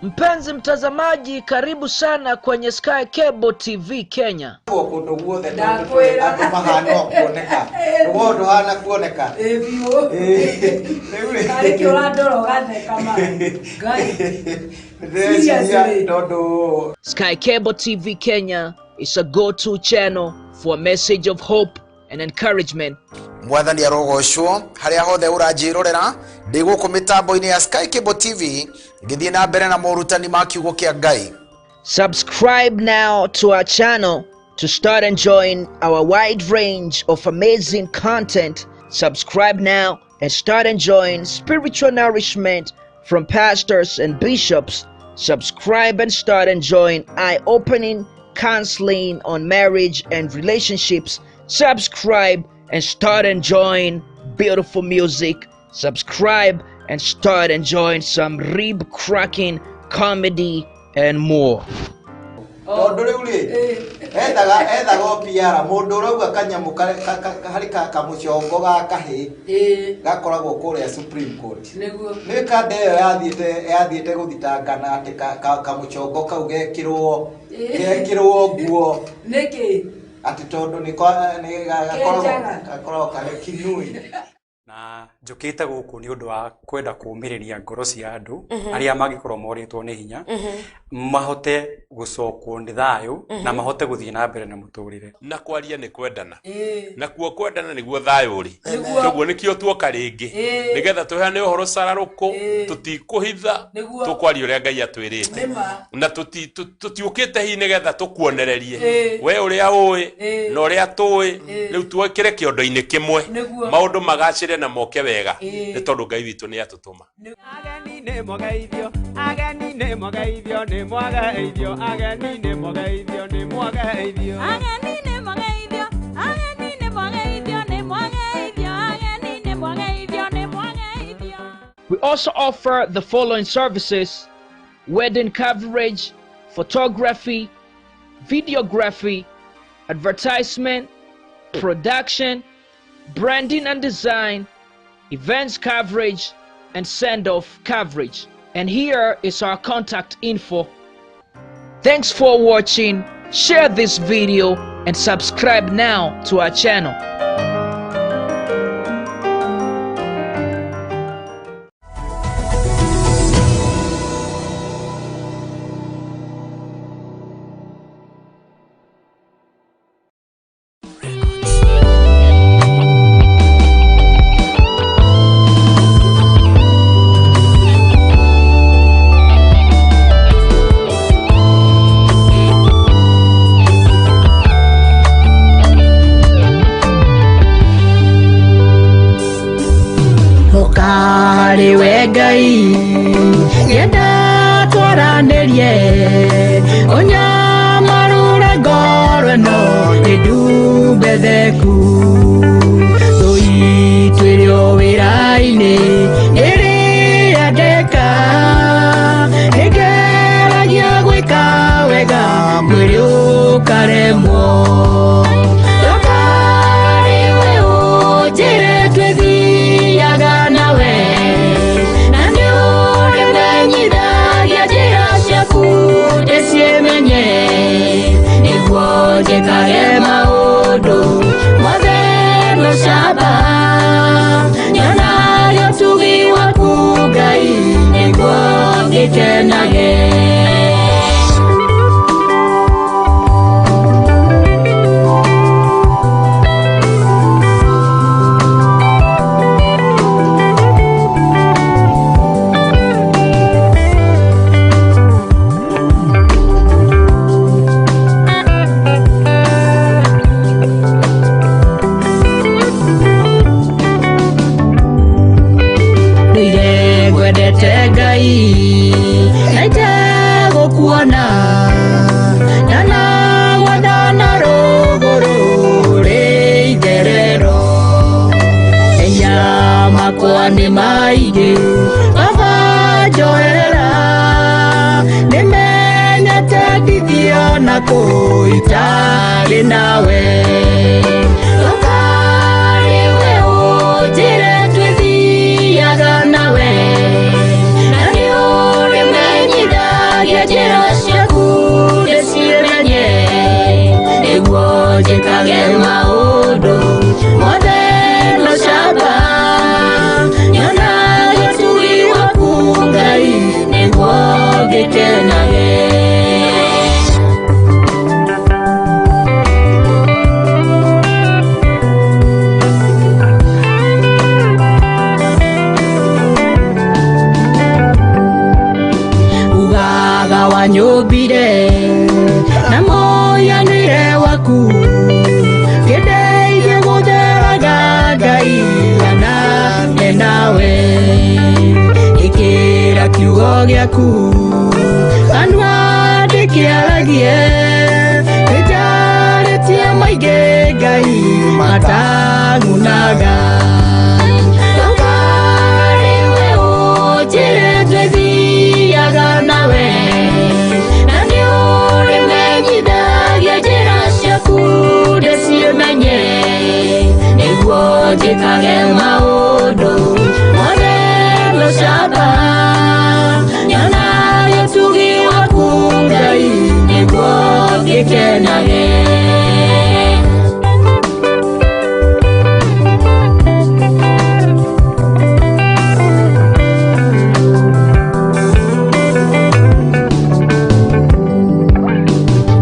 Mpenzi mtazamaji, karibu sana kwenye Sky Cable TV Kenya. Sky Cable TV Kenya is a go-to channel for a message of hope and encouragement. Mwathani arogoshwo haria hothe urajirorera ndiguku mitambo-ini ya Sky Cable TV ngithie na mbere na morutani ma kiugo kia Ngai. Subscribe now to our channel to start enjoying our wide range of amazing content. Subscribe now and start enjoying spiritual nourishment from pastors and bishops. Subscribe and start enjoying eye-opening counseling on marriage and relationships. Subscribe and start enjoying beautiful music. Subscribe and start enjoying some rib-cracking comedy and more. Supreme Court. Na njukite guku ni undu wa kwenda kuumiriria ngoro cia andu aria magikorwo moritwo ni hinya mahote gucokwo ni thayu na mahote guthie na mbere na muturire na kwaria ni kwendana na kuo kwendana niguo thayu ri toguo nikio tuoka ringi nigetha tuheane uhoro sararuko tutikuhitha tukwaria uria Ngai atwirite na tutiukite hi nigetha tukuonererie we uria ui na uria tui riu tuokire kiondo-ini kimwe maundu magacire na moke wega ni tondu Ngai witu ni atutuma. Ageni ne mogeithio ageni ne mogeithio ni mogeithio ageni ne mogeithio ni mogeithio ageni ne mogeithio ageni ne mogeithio ni mogeithio ageni ne mogeithio ni mogeithio. We also offer the following services: wedding coverage, photography, videography, advertisement, production, branding and design, events coverage, and send-off coverage. And here is our contact info. Thanks for watching. Share this video and subscribe now to our channel. Uka Twaranirie onyamarure ngoro no ndumbetheku tuitwirio wira-ini iri andika ngeragia gwika wega mwiri ukaremwo ndukariwe unjire twithiaga nawe jekare maundu mothe mucamba nyona yotugi waku Ngai niguo ngikenage. Ni maige baba joera nimenyete ndithio na kuitari nawe ukariwe unjire twithiaga nawe na ni uri menyitha nawe ikira kiugo gyaku anwa dikiaragie ejaretie maige gai matangunaga okariwe ojire twethiaga nawe na ni uri menyithagia njĩra ciaku ndĩcimenye nĩguo njĩkage maũndũ mothe gũcamba nyonage ũtugi waku Ngai nĩguo ngĩkenage.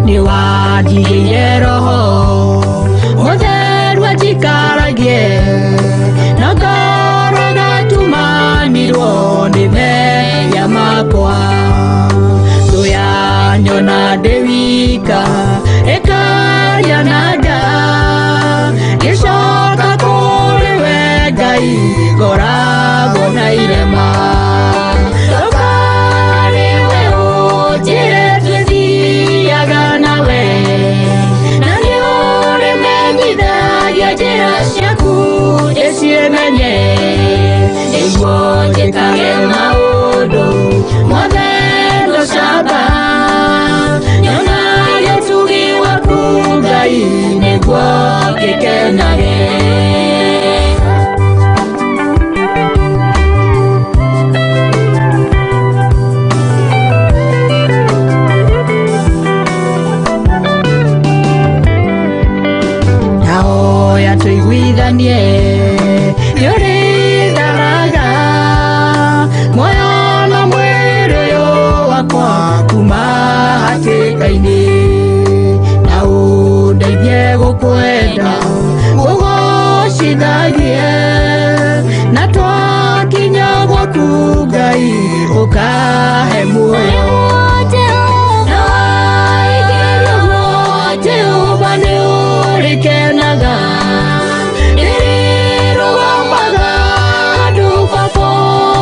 Niwadigĩire roho mũtheru anjikaragie na ngoro gatumanirwo nĩ mehia makwa thũ yanyona ndĩ wika ĩkanyananga ngĩcoka kũrĩ we Ngai ngoragwo na irema ũkariwe ũnjĩre twĩthiaga nawe na nĩ ũrĩ menyithagia njĩra ciaku ndĩcimenye nĩguo njĩkage maũndũ mothe gũcamba nyonage ũtugi waku Ngai nĩguo ngĩkenage. Nahoya tũiguithanie nĩũrĩtharaga muoyo na mwĩrĩ ũyũ wakwa kuma hatĩka-inĩ na ũndeithie gũkwenda gũgũcithagie na twakinya gwaku Ngai ũkahe muoyo na waingĩrio Jehova nĩũrĩkenaga nĩrĩrũgamaga handũ baba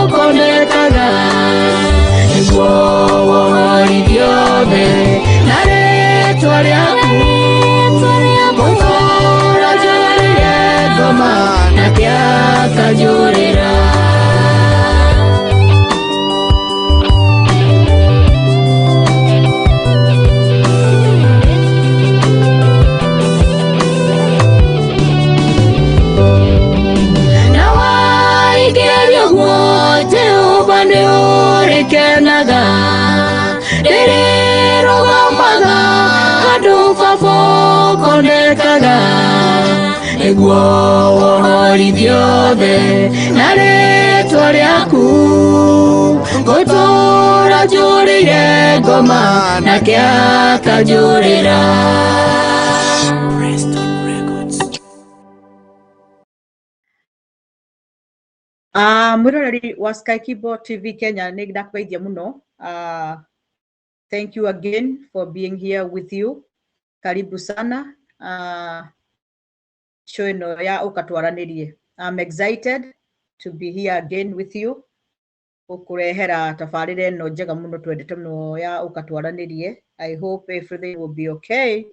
ũkonekaga nĩguo wohorithio thĩ na rĩtwa rĩaku gũtũũra njũrĩre ngoma nake akanjũrĩra. Jehova nĩũrĩkenaga rĩrĩrũgamaga handũ baba ũkonekaga nĩguo wohorithio thĩ na rĩtwa rĩaku ngũtũũra njũrĩire ngoma nake akanjũrĩra. Mwiroreri wa Sky Keyboard TV Kenya nĩ ndakugeithia mũno. Thank you again for being here with you. Karibu sana. Show ĩno ya Uka Twaranirie. I'm excited to be here again with you. Ũkũrehera tabarĩra ĩno njega mũno twendete mũno ya Uka Twaranirie. I hope everything will be okay.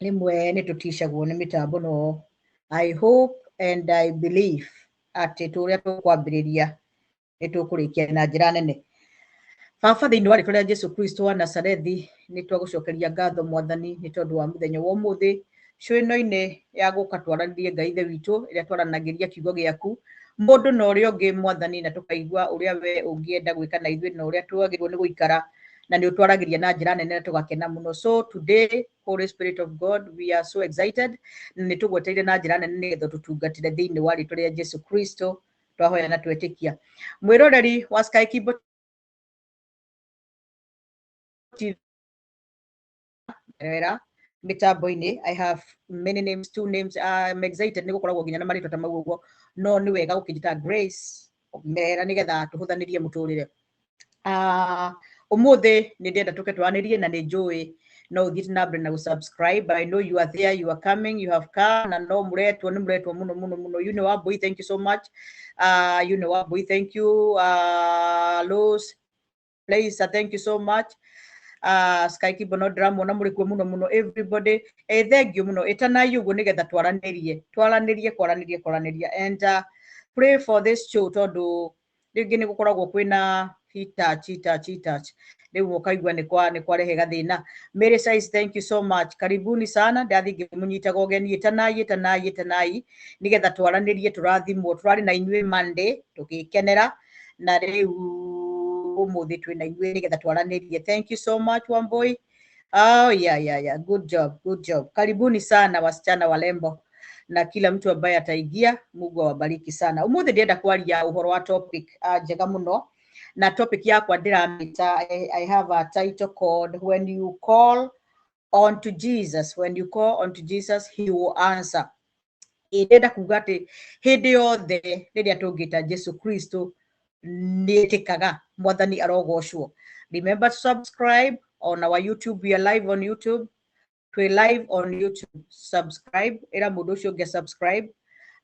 Rĩmwe nĩ tũticagwo nĩ mĩtambo no. I hope and I believe atĩ tũrĩa tũkwambĩrĩria nĩ tũkũrĩkia na njĩra nene. Baba thĩinĩ wa rĩtwa rĩa Jesu Kristo wa Nazarethi nĩ twagũcokeria ngatho Mwathani nĩ tondũ wa mũthenya wa ũmũthĩ. Show ĩno-inĩ ya Gũka Twaranirie Ngai ithe witũ ĩrĩa twaranagĩria kiugo gĩaku mũndũ na ũrĩa ũngĩ Mwathani na tũkaigua ũrĩa we ũngĩenda gwĩka na ithuĩ na ũrĩa twagĩrĩirwo nĩ gũikara na nĩ ũtwaragĩria na njĩra nene na tũgakena mũno. So today, Holy Spirit of God, we are so excited na nĩ tũgwetereire na njĩra nene nĩgetha tũtungatĩre thĩinĩ wa rĩtwa rĩa Jesu Kristo twahoya na twetĩkia. Mwĩroreri wa Sky Keyboard Mirera mitambo-inĩ. I have many names, 2 names. I'm excited nĩ gũkoragwo nginya na marĩtwa ta mau ũguo no nĩ wega gũkĩnjĩta Grace Mirera nĩgetha tũhũthanĩrie mũtũrĩre. Ũmũthĩ nĩ ndĩenda tũke twanĩrie na nĩ njũĩ no thit na brenda subscribe. I know you are there, you are coming, you have come, and no muretwo muno. You know what boy, thank you so much. You know what boy, thank you. Los please, thank you so much. Sky Kibono drama na muri muno everybody thank you muno etana yugo nigetha twaranirie and pray for this show tondu ringi ni gukoragwo kwina hitach riu mukaigua ni kwarehe gathina. Mary says thank you so much, karibuni sana ndathi munyitaga ogeni etanai nigetha twaranirie turathimwo turari na inywe Monday tugikenera na riu umuthi twina inywe nigetha twaranirie. Thank you so much Wamboi. Oh yeah, good job, karibuni sana wasichana walembo na kila mtu ambaye ataingia. Mungu awabariki sana. Umuthi ndienda kwaria uhoro wa topic njega muno, na topic yakwa ndiramita I have a title called when you call unto Jesus he will answer. Ndenda kuga ati hindi yothe riria tungita Jesu Kristo nitikaga mwathani arogocwo. Remember to subscribe on our YouTube. We are live on YouTube. Subscribe era mundu ucio ge subscribe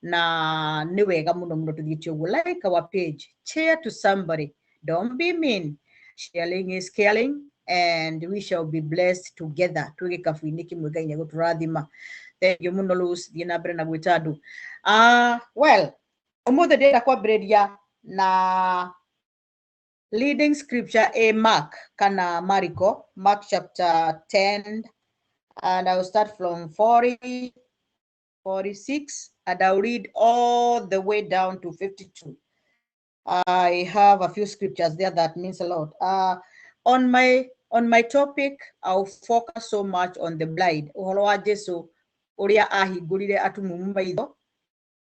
na ni wega muno tuthite uguo. Like our page, share to somebody, don't be mean. Sharing is caring and we shall be blessed together. Tuge kafuini kimwe Ngai ni guturathima. Thank you muno Luz dina brena gwitadu. Well, umuthe ndenda kwambiriria na leading scripture a Mark chapter 10, and I will start from 46 and I'll read all the way down to 52. I have a few scriptures there that means a lot. On my topic, I'll focus so much on the blind. Uhoro wa Jesu uria ahingurire atumumu maitho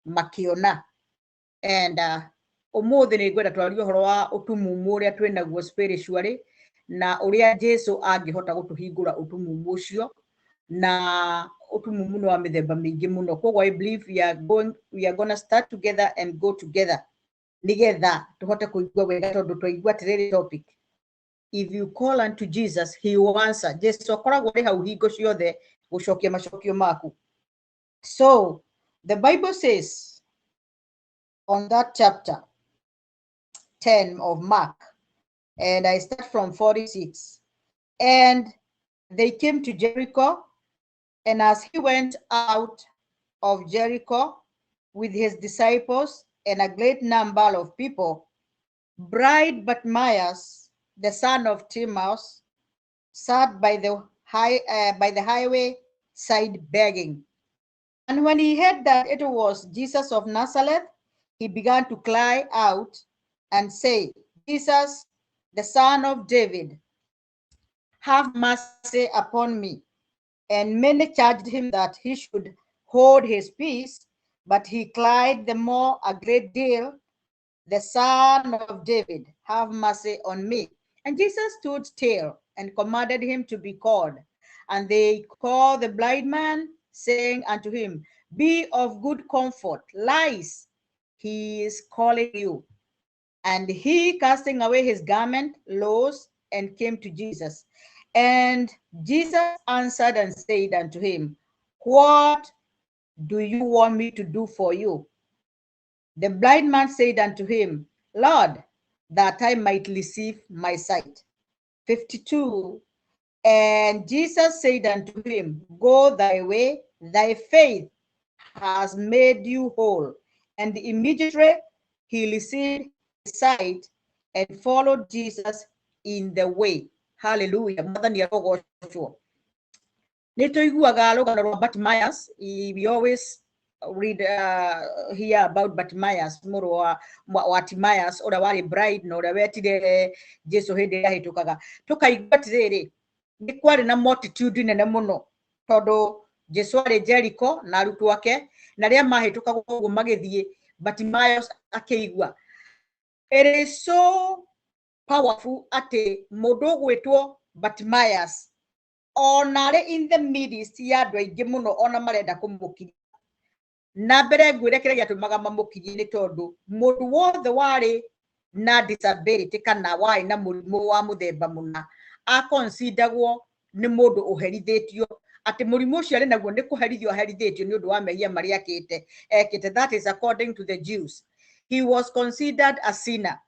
makiona, and umuthi ni ngwenda twarie uhoro wa utumumu uria twinaguo spiritually na uria Jesu angihota gutuhingura utumumu ucio, na utumumu no wa mithemba mingi muno. Koguo I believe we are gonna start together and go together nigetha tuhote kuigua wega tondu twaigua tiriri topic. If you call unto Jesus he will answer. Jesu akoragwo ri hau hingo ciothe gucokia macokio maku. So the Bible says on that chapter 10 of Mark, and I start from 46. And they came to Jericho, and as he went out of Jericho with his disciples and a great number of people, blind Bartimaeus, the son of Timaeus, sat by the highway side begging. And when he heard that it was Jesus of Nazareth, he began to cry out and say, Jesus, the son of David, have mercy upon me. And many charged him that he should hold his peace, but he cried the more a great deal, the son of David, have mercy on me. And Jesus stood still and commanded him to be called. And they called the blind man, saying unto him, be of good comfort, rise, he is calling you. And he, casting away his garment, rose and came to Jesus. And Jesus answered and said unto him, what do you want me to do for you? The blind man said unto him, Lord, that I might receive my sight. 52. And Jesus said unto him, go thy way, thy faith has made you whole. And immediately he received his sight and followed Jesus in the way. Hallelujah. Bartimaeus. We always read hear about Bartimaeus, moro wa Timaeus, ora wari bride no ora wetire Jesu hindi ya hitukaga. Tukaigua tiriri ni kwari na multitude nene muno tondu Jesu ari Jericho na arutu wake na ria mahitukaga uguo magithie Bartimaeus akeigua. It is so powerful ati mundu gwitwo Bartimaeus onare in the midst ya andu aingi muno ona marenda kumukiria na mbere ngwire kire giatumaga mamukirie ni tondu mundu wothe wari na disability kana wai na murimu wa muthemba muna a considerwo nĩ mũndũ ũherithĩtio atĩ mũrimũ ũcio arĩ naguo nĩ kũherithio aherithĩtio nĩ ũndũ wa mehia marĩa ekĩte. That is according to the Jews. He was considered a sinner.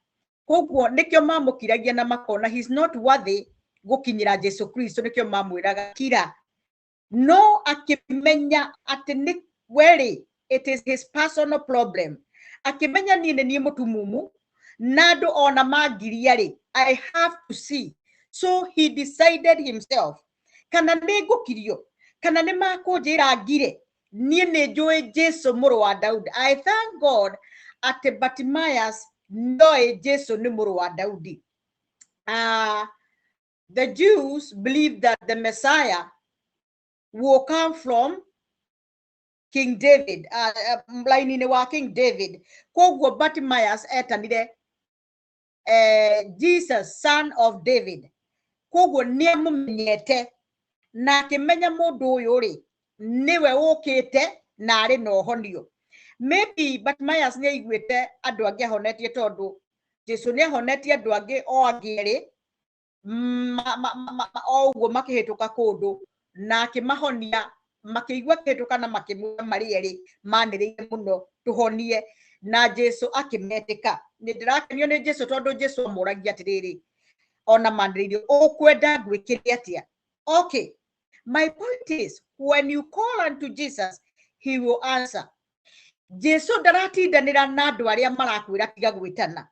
Koguo nĩkĩo mamũkiragia na makona he is not worthy gũkinyĩra Jesu Kristo, nĩkĩo mamwĩraga kira. No akĩmenya atĩ nĩ weri, it is his personal problem. Akĩmenya niĩ nĩ niĩ mũtumumu na andũ ona mangiria rĩ, I have to see. So he decided himself, kana nĩ ngũkirio kana nĩ makũnjĩra ngire, niĩ nĩ njũĩ Jesu mũrũ wa Daudi. I thank God atĩ Bartimaeus ndoĩ Jesu nĩ mũrũ wa Daudi. The Jews believe that the Messiah will come from King David, line-inĩ wa King David. Koguo Bartimaeus etanire Jesus, son of David. Koguo nĩ amũmenyete na akĩmenya mũndũ ũyũ rĩ nĩwe ũkĩte na arĩ na ũhonio. Maybe Bartimaeus nĩ aiguĩte andũ angĩ ahonetie, tondũ Jesu nĩ ahonetie andũ angĩ o angĩ erĩ o ũguo makĩhĩtũka kũndũ na akĩmahonia, makĩigua kĩhĩtũka na makĩmwĩra marĩ erĩ manĩrĩire mũno tũhonie, na Jesu akĩmetĩka. Nĩ ndĩrakenio nĩ Jesu tondũ Jesu amũragia atĩrĩrĩ ona manĩrĩire ũkwenda ngwĩkĩre atĩa. Okay, my point is when you call unto Jesus he will answer. Jesu ndaratindanĩra na andũ arĩa marakwĩra tiga gwĩtana.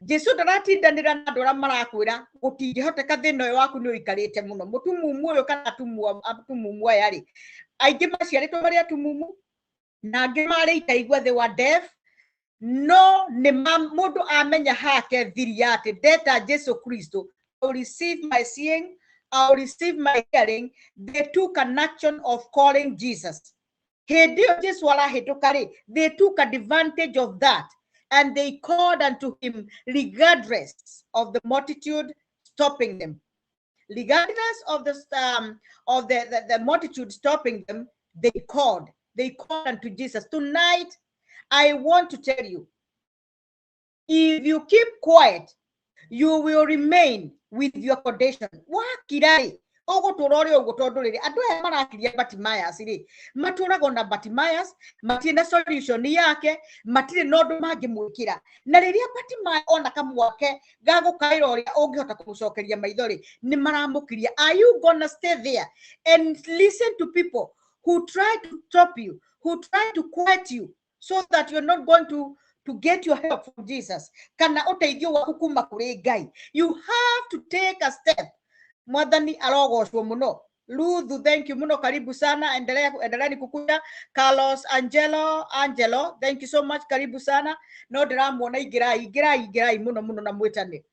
Jesu ndaratindanĩra na andũ arĩa marakwĩra gũtingĩhoteka thĩna ũyũ waku nĩ ũikarĩte mũno. Mũtumumu ũyũ kana atumumu aya rĩ, aingĩ maciarĩtwo marĩ atumumu na angĩ marĩ ikaigua they were deaf. No nĩ mũndũ amenya hake thiri yake ndeta Jesu Kristo, I will receive my seeing, I will receive my hearing. They took an action of calling Jesus. Hĩndĩ ĩyo Jesu arahĩtũka rĩ, they took advantage of that and they called unto him regardless of the multitude stopping them. Regardless of the multitude stopping them, they called unto Jesus. Tonight I want to tell you, if you keep quiet, you will remain with your condition. Wakirai ogotũrore ũguo tondũ rĩrĩ andũ aya marakiria Bartimaeus rĩ matũraga na Bartimaeus matirĩ na solution yake, matirĩ na ũndũ mangĩmwĩkĩra. Na rĩrĩa Bartimaeus ona kamwake gagũkaĩra ũrĩa ũngĩhota kũmũcokeria maitho rĩ nĩ maramũkiria. Are you gonna stay there and listen to people who try to stop you, who try to quiet you so that you're not going to get your help from Jesus? Kana ũteithio waku kuma kũrĩ Ngai. You have to take a step. Mwathani arogocwo muno. Ruth, thank you muno, karibu sana, endelea kukuja. Carlos, Angelo, thank you so much, karibu sana. No ndĩramuona igirai muno na mwĩtane.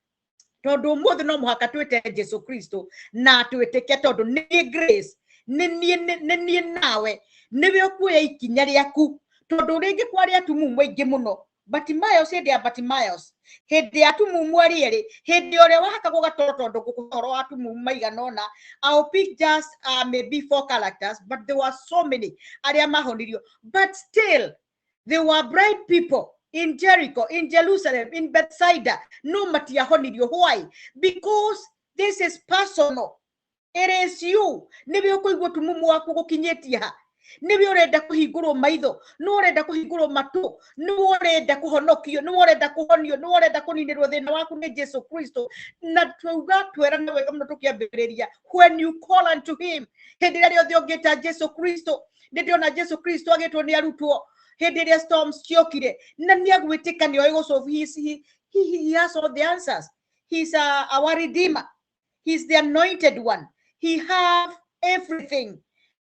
Tondu mũthĩ no mũhaka twĩte Jesu Kristo na twĩtĩke, tondu nĩ grace, nĩ nawe nĩwe ũkuoya ikinya rĩaku, tondu rĩngĩ kwarĩ atumumu aingĩ muno. Bartimaeus hĩndĩ ya Bartimaeus, hĩndĩ ya atumumu arĩ erĩ, hĩndĩ ũrĩa wahaka gũgatoro tondu gũkũhoro wa atumumu maigana ũna. I'll pick just maybe 4 characters, but there were so many arĩa mahonirio. But still there were bright people in Jericho, in Jerusalem, in Bethsaida. No matiahonirio. Why? Because this is personal. It is you. Niwe ũkũigua tumumu waku gũkinyĩtie ha. Niwe ũrenda kũhingũrwo maitho, nĩ ũrenda kũhingũrwo matũ, nĩ ũrenda kũhonokio, nĩ ũrenda kũhonio, nĩ ũrenda kũninĩrwo thĩna waku nĩ Jesu Kristo. Na twĩrana wega mũno tũkĩambĩrĩria, when you call unto him, hĩndĩ ĩrĩa rĩothe ũngĩta Jesu Kristo, nĩndĩona Jesu Kristo agĩtwo nĩ arutwo hĩndĩ ĩrĩa storms ciokire na nĩ agwĩtĩka nĩ oĩ gũsolve. He has all the answers. He's our redeemer. He's the anointed one. He have everything.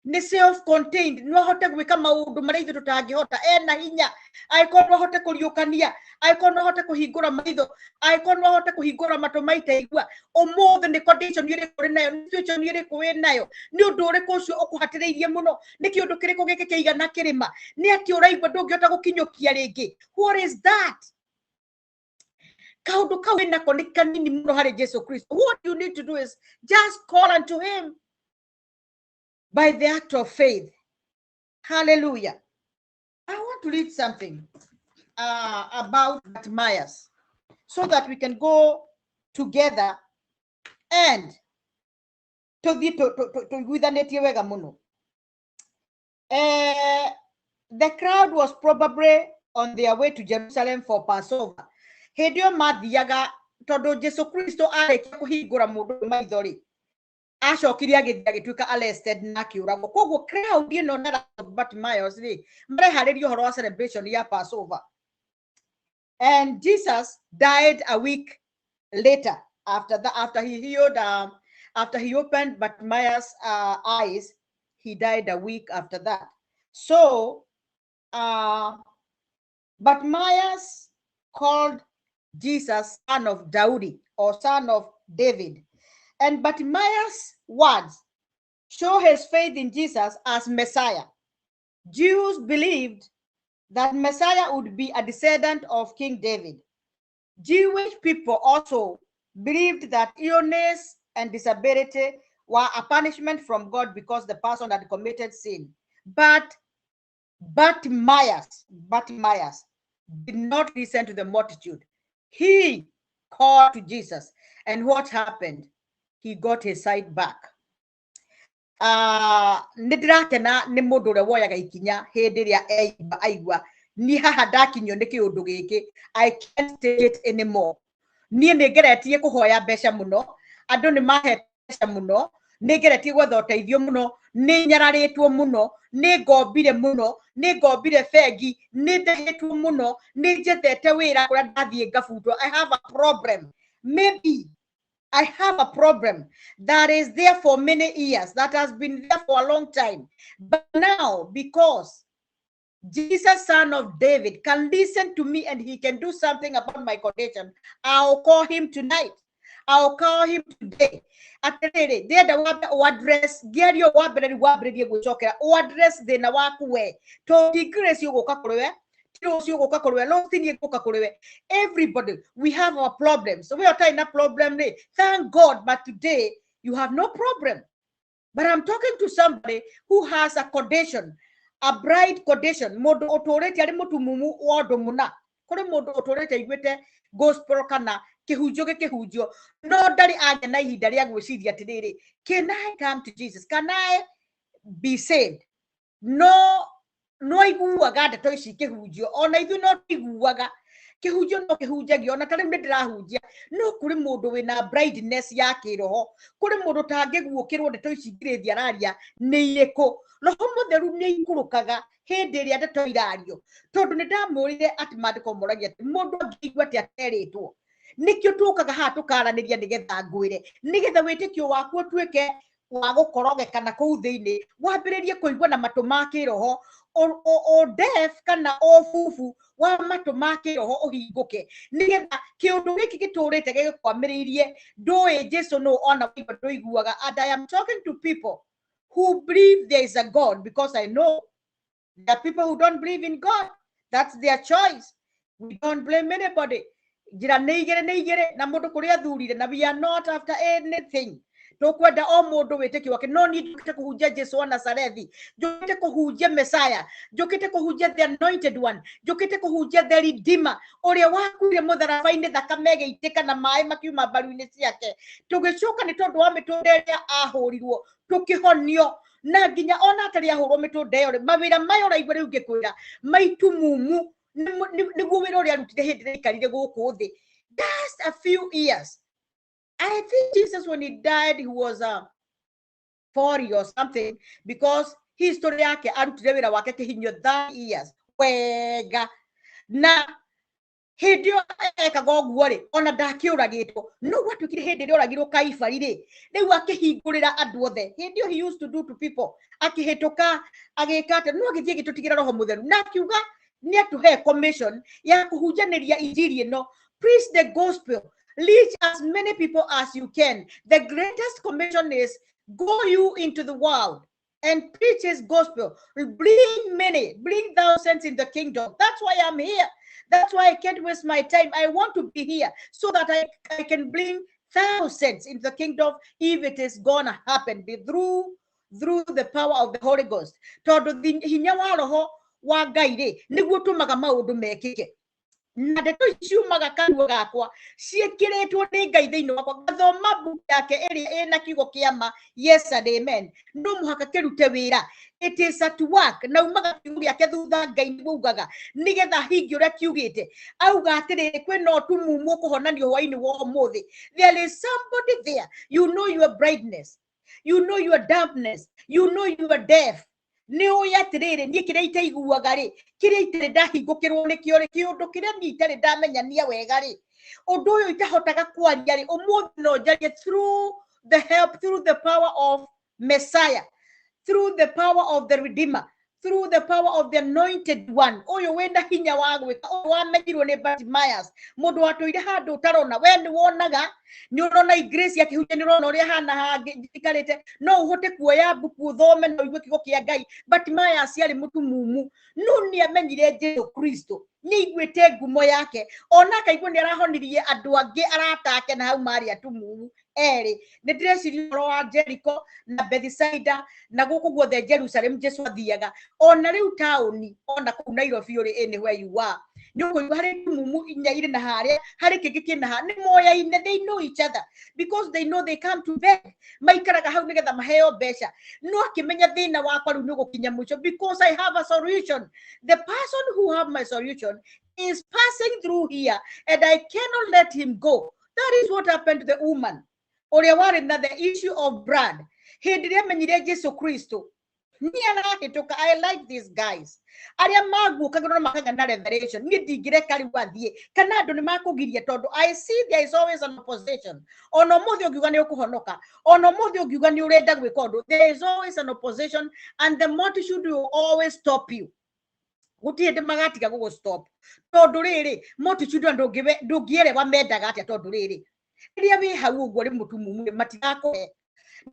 Ni self-contained, no hote gwika maundu maria ithu tutangihota. Ena hinya, aiko no hote kuriukania, aiko no hote kuhingura maitho, aiko no hote kuhingura matu maitaigua. Umuthi ni condition iriku ri nayo, ni situation iriku wi nayo, ni undu uriku ucio ukuhatiriirie muno, ni kiundu kiriku giki kiigana kirima, ni ati uraigua ndungihota gukinyukia ringi. What is that? Kaundu kau nako ni kanini muno hari Jesu Kristo. What you need to do is just call unto him by the act of faith. Hallelujah. I want to read something about Bartimaeus so that we can go together and tuiguithanĩtie wega mũno. The crowd was probably on their way to Jerusalem for Passover. Hĩndĩ ĩyo mathiaga tondũ Jesu Kristo arĩkia kũhingũra mũndũ maithori, acokirie agĩthiĩ agĩtuĩka arrested na akĩũragwo. Koguo crowd ĩno na Bartimaeus rĩ mareharĩria ũhoro wa celebration ya Passover. And Jesus died a week later after he healed after he opened Bartimaeus' eyes. He died a week after that. So Bartimaeus called Jesus son of Daudi or son of David. And Bartimaeus' words show his faith in Jesus as Messiah. Jews believed that Messiah would be a descendant of King David. Jewish people also believed that illness and disability were a punishment from God because the person had committed sin. But Bartimaeus did not listen to the multitude. He called to Jesus. And what happened? He got his sight back. Nĩndĩrakena nĩ mũndũ ũrĩa woyaga ikinya hĩndĩ ĩrĩa aigua ni haha ndakinyio nĩ kĩũndũ gĩkĩ, I can't take it anymore. Niĩ nĩngeretie kũhoya mbeca mũno, andũ nĩmahete mbeca mũno, nĩngeretie gwetha ũteithio mũno, nĩnyararĩtwo mũno, nĩngombire mũno, nĩngombire bengi, nĩndĩhĩtwo mũno, nĩnjetete wĩra kũrĩa ndathiĩ ngabutwo. I have a problem. Maybe I have a problem that is there for many years, that has been there for a long time. But now, because Jesus, son of David, can listen to me and he can do something about my condition, I'll call him tonight. I'll call him today. Aterere, there the address, get your wabere go chokera, address the Nawakwe, to decrease you everybody, we have our problems. So we are trying a problem. Thank God, but today you have no problem. But I'm talking to somebody who has a condition, a bright condition. Modo authority ari motu mumu odo muna. Kore modo authority igwete gospel kana kehujo ke kehujo. No dari age na hidari agwesidia today. Can I come to Jesus? Can I be saved? No iguaga ndeto ici kĩhunjio, ona ithuĩ no iguaga kĩhunjio, no kĩhunjagio ona tarĩ ndĩrahunjia, no kũrĩ mũndũ wĩna brightness ya kĩroho, kũrĩ mũndũ tangĩguũkĩrwo ndeto ici ngirĩthi araria nĩ irĩkũ. Roho mũtheru nĩ ikũrũkaga hĩndĩ ĩrĩa ndeto irario, tondũ nĩ ndamũrire atĩ maandĩko moragia atĩ mũndũ angĩigua atĩ aterĩtwo, nĩkĩo tũkaga haha tũkaranĩria nĩgetha ngwĩre, nĩgetha wĩtĩkio waku ũtuĩke wa gũkorogeka na kũu thĩinĩ, wambĩrĩrie kũigua na matũ ma kĩroho, o deaf kana o fufu wa matũ ma kĩroho ũhingũke, nĩgetha kĩũndũ gĩkĩ gĩtũrĩte gĩkwamĩrĩirie ndũĩ Jesũ no ona wĩigua ndũiguaga. And I am talking to people who believe there is a God, because I know there are people who don't believe in God. That's their choice. We don't blame anybody. Njĩra nĩ igĩrĩ na mũndũ kũrĩa athurire, na we are not after anything. Tokwenda o mũndũ wĩtĩkio wake, no niĩ njũkĩte kũhunjia Jesũ wa Nazarethi, njũkĩte kũhunjia Messiah, njũkĩte kũhunjia the anointed one, njũkĩte kũhunjia the redeemer, ũrĩa wakuire mũtharaba-inĩ thakame ĩgĩitĩka na maĩ makiuma mbaru-inĩ ciake. Tũgĩcoka nĩ tondũ wa mĩtũrĩre ĩrĩa ahũrirwo tũkĩhonio, na nginya ona atarĩ ahũrwo mĩtũrĩre ĩyo, mawĩra maya ũraigua rĩu ngĩkwĩra maitu mumu nĩguo wĩra ũrĩa arutire hĩndĩ ĩrĩa aikarire gũkũ thĩ. Just a few years. I think Jesus, when he died, he was 40 or something, because history yake arutire wĩra wake kĩhinyio 30 years wega, na hĩndĩ ĩyo ekaga ũguo rĩ ona ndakĩũragĩtwo, no gwatuĩkire hĩndĩ ĩrĩa oragirwo Kaibari rĩ, rĩu akĩhingũrĩra andũ othe. Hĩndĩ ĩyo he used to do to people, akĩhĩtũka agĩka atĩ no agĩthiĩ gĩtũtigĩra Roho Mũtheru, na akiuga nĩ atũhe commission ya kũhunjanĩria injiri ĩno, preach the gospel, reach as many people as you can. The greatest commission is go you into the world and preach his gospel. Bring thousands in the kingdom. That's why I'm here. That's why I can't waste my time. I want to be here so that I can bring thousands in the kingdom if it is gonna happen through the power of the Holy Ghost. Tondũ hinya wa roho wa Ngai rĩ nĩguo tũmaga maũndũ mekĩke. na ndeto ciumaga kanua gakwa ciĩkĩrĩtwo nĩ Ngai thĩinĩ wakwa ngathoma mbuku yake ĩrĩa ĩna kiugo kĩama yes and amen no mũhaka kĩrute wĩra it is at work na umaga kiugo gĩake thutha Ngai nĩgugaga nĩgetha hingi ũrĩa kiugĩte auga atĩrĩrĩ kwĩna ũtumumu ũkũhonanio hwainĩ wa ũmũthĩ. There is somebody there, you know your brightness, you know your dampness, you know your deaf. Nĩ ũĩ atĩrĩrĩ niĩ kĩrĩa itaiguaga rĩ kĩrĩa itarĩ ndahingũkĩrwo nĩkĩo rĩ kĩũndũ kĩrĩa niĩ itarĩ ndamenyania wega rĩ ũndũ ũyũ itahotaga kwaria rĩ ũmũthĩ no njarie through the help, through the power of Messiah, through the power of the Redeemer, through the power of the anointed one. Oyo wenda hinya wa gwĩka oyo wamenyirwo nĩ Bartimaeus mũndũ watũire handũ ũtarona we nĩ wonaga nĩ ũrona grace yake huje nĩ ũrona ũrĩa hana hangikarĩte no ũhote kuoya mbuku ũthome na ũigue kiugo kĩa Ngai. Bartimaeus yarĩ mũtumumu no nĩ amenyire Jesũ Kristo nĩ aiguĩte ngumo yake ona akaigua nĩ arahonirie andũ angĩ arata ake na hau marĩ atumumu erĩ. Nĩ ndĩreciria ũhoro wa Jericho na Bethsaida na gũkũ guothe Jerusalem Jesũ athiaga ona rĩu taũni ona kũu Nairobi ũrĩ anywhere you are nĩ ũkũigua harĩ tumumu inya irĩ na harĩa harĩ kĩngĩ kĩna ha nĩ moyaine, they know each other because they know they come to beg maikaraga hau nĩgetha maheo mbeca no akĩmenya thĩna wakwa rĩu nĩ ũgũkinya mũico because I have a solution. The person who have my solution is passing through here and I cannot let him go. That is what happened to the woman ũrĩa warĩ na the issue of blood hĩndĩ ĩrĩa amenyire Jesũ Kristo nĩ arahĩtũka. I like these guys arĩa maguũkaga no makaga na revelation niĩ ndingĩreka rĩu athiĩ kana andũ nĩ makũgiria tondũ I see there is always an opposition. Ona ũmũthĩ ũngiuga nĩ ũkũhonoka ona ũmũthĩ ũngiuga nĩ ũrenda gwĩka ũndũ there is always an opposition and the multitude will always stop you. Gũtirĩ hĩndĩ magatiga gũgũ stop tondũ rĩrĩ multitude ndũngĩerewa mendaga atĩa tondũ rĩrĩ rĩrĩa wĩ hau ũguo rĩ mũtumumu matigakũhe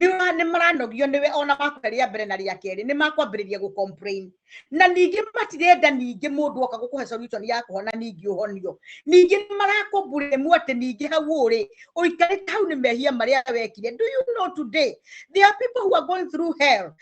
nĩ maranogio nĩwe ona makũhe rĩa mbere na rĩa kerĩ nĩ makwambĩrĩria gũ complain na ningĩ matirenda ningĩ mũndũ oka gũkũhe solution ya kũhona ningĩ ũhonio ningĩ nĩ marakũmbũrĩmu atĩ ningĩ hau ũrĩ ũikarĩte hau nĩ mehia marĩa wekire. Do you know today there are people who are going through hell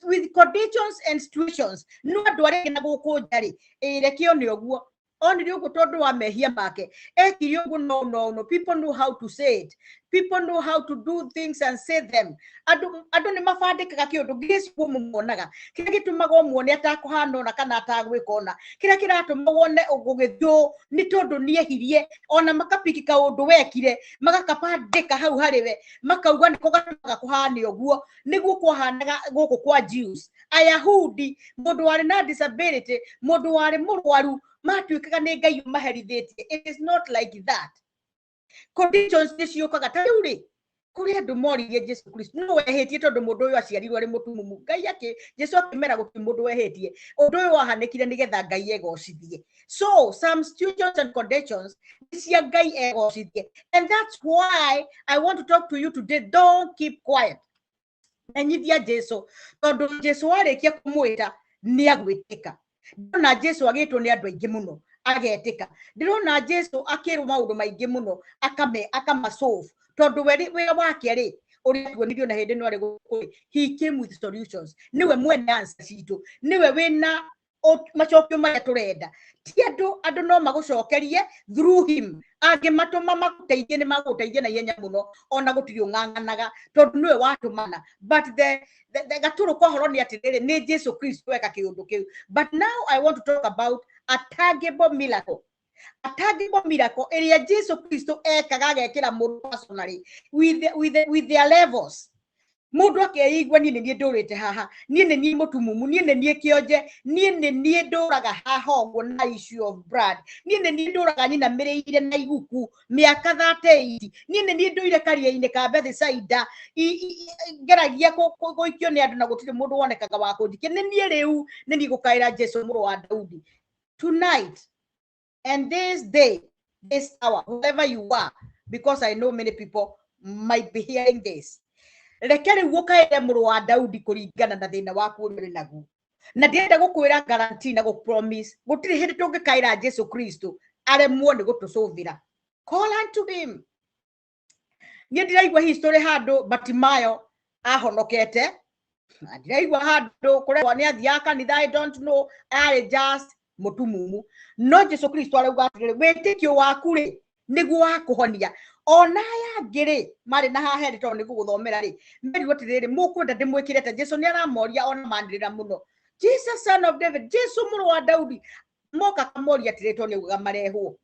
with conditions and situations no andũ arĩa na gũkũ njarĩ rekio nĩ ũguo only you told wa mehia make no people know how to say it, people know how to do things and say them. Adu ni mafandika kĩũndũ ngĩci kumuonaga kĩrĩa gĩtũmaga muone atakuhana ona kana atagwĩka ona kĩrĩa kĩratũma wone ũgũgĩthũ nĩ tondũ nĩehirie ona makapiki kaũndũ wekire magakapandĩka hau harĩwe makauga nĩko gatũmaga kũhane ũguo nĩguo kwahanaga gũkũ kwa Jews Ayahudi mũndũ warĩ na disability mũndũ warĩ mũrwaru matuĩkaga nĩ Ngai maherithĩtie. It is not like that. Conditions nĩciũkaga ta rĩu rĩ kũrĩ andũ moririe Jesũ Kristo no wehĩtie tondũ mũndũ ũyũ aciarirwo arĩ mũtumumu Ngai ake Jesũ akĩmera gũtirĩ mũndũ wehĩtie ũndũ ũyũ wahanĩkire nĩgetha Ngai egocithie. So some situations and conditions cia Ngai egocithie and that's why I want to talk to you today. Don't keep quiet. Menyithia Jesũ tondũ Jesũ arĩkia kũmwĩta nĩ agwĩtĩka. Ndĩrona Jesũ agĩtwo nĩ andũ aingĩ mũno agetĩka. Ndĩrona Jesũ akĩrwo maũndũ maingĩ mũno akamasolve tondũ wĩra wake rĩ ũrĩa tuonirio na hĩndĩ no arĩ gũkũ he came with solutions. Niwe mwene answer citũ niwe wĩna macokio marĩa tũrenda ti andũ no magũcokerie through him angĩmatũma magũteithie nĩ magũteithia na ihenya mũno ona gũtirĩ ũng'ang'anaga tondũ niwe watũmana but the gatũrũ kwa horo nĩ atĩrĩrĩ nĩ Jesũ Kristo weka kĩũndũ kĩu. But now I want to talk about a tangible miracle. A tangible miracle ĩrĩa Jesũ Kristo ekaga agekĩra mũndũ personally with their levels. Mũndũ akeigua niĩ nĩ ndũrĩte haha niĩ nĩ niĩ mũtumumu niĩ nĩ niĩ kĩonje niĩ nĩ niĩ ndũraga haha ũguo na issue of blood niĩ nĩ niĩ ndũraga nyina mĩrĩire na iguku mĩaka 38 niĩ nĩ niĩ ndũire karia-inĩ ka Bethsaida ngeragia gũikio nĩ andũ na gũtirĩ mũndũ wonekaga wa kũndikia nĩ niĩ rĩu nĩ niĩ gũkaĩra Jesũ mũrũ wa Daudi. Tonight and this day, this hour, whoever you are, because I know many people might be hearing this. Rekere gũkaĩre mũrũ wa Daudi kũringana na thĩna waku ũrĩ naguo. Na ndĩrenda gũkwĩra guarantee na gũpromise gũtirĩ hĩndĩ tũngĩkaĩra Jesũ Kristo aremwo nĩ gũtũcũthĩra. Call unto him. Niĩ ndĩraigua history handũ Bartimayo ahonokete. Ndĩraigua handũ kũrĩa nĩ athiaga kanitha I don't know arĩ just mutumumu no Jesu Kristo arauga atiriri witikio waku ri niguo wakuhonia ona ya ngiri mari na hahere to niguo guthomera ri meri atiriri mukwenda ndimwikirete Jesu ni aramoria ona mandirira muno Jesus son of David Jesu muru wa Daudi moka kamoria atiriri to niuga marehwo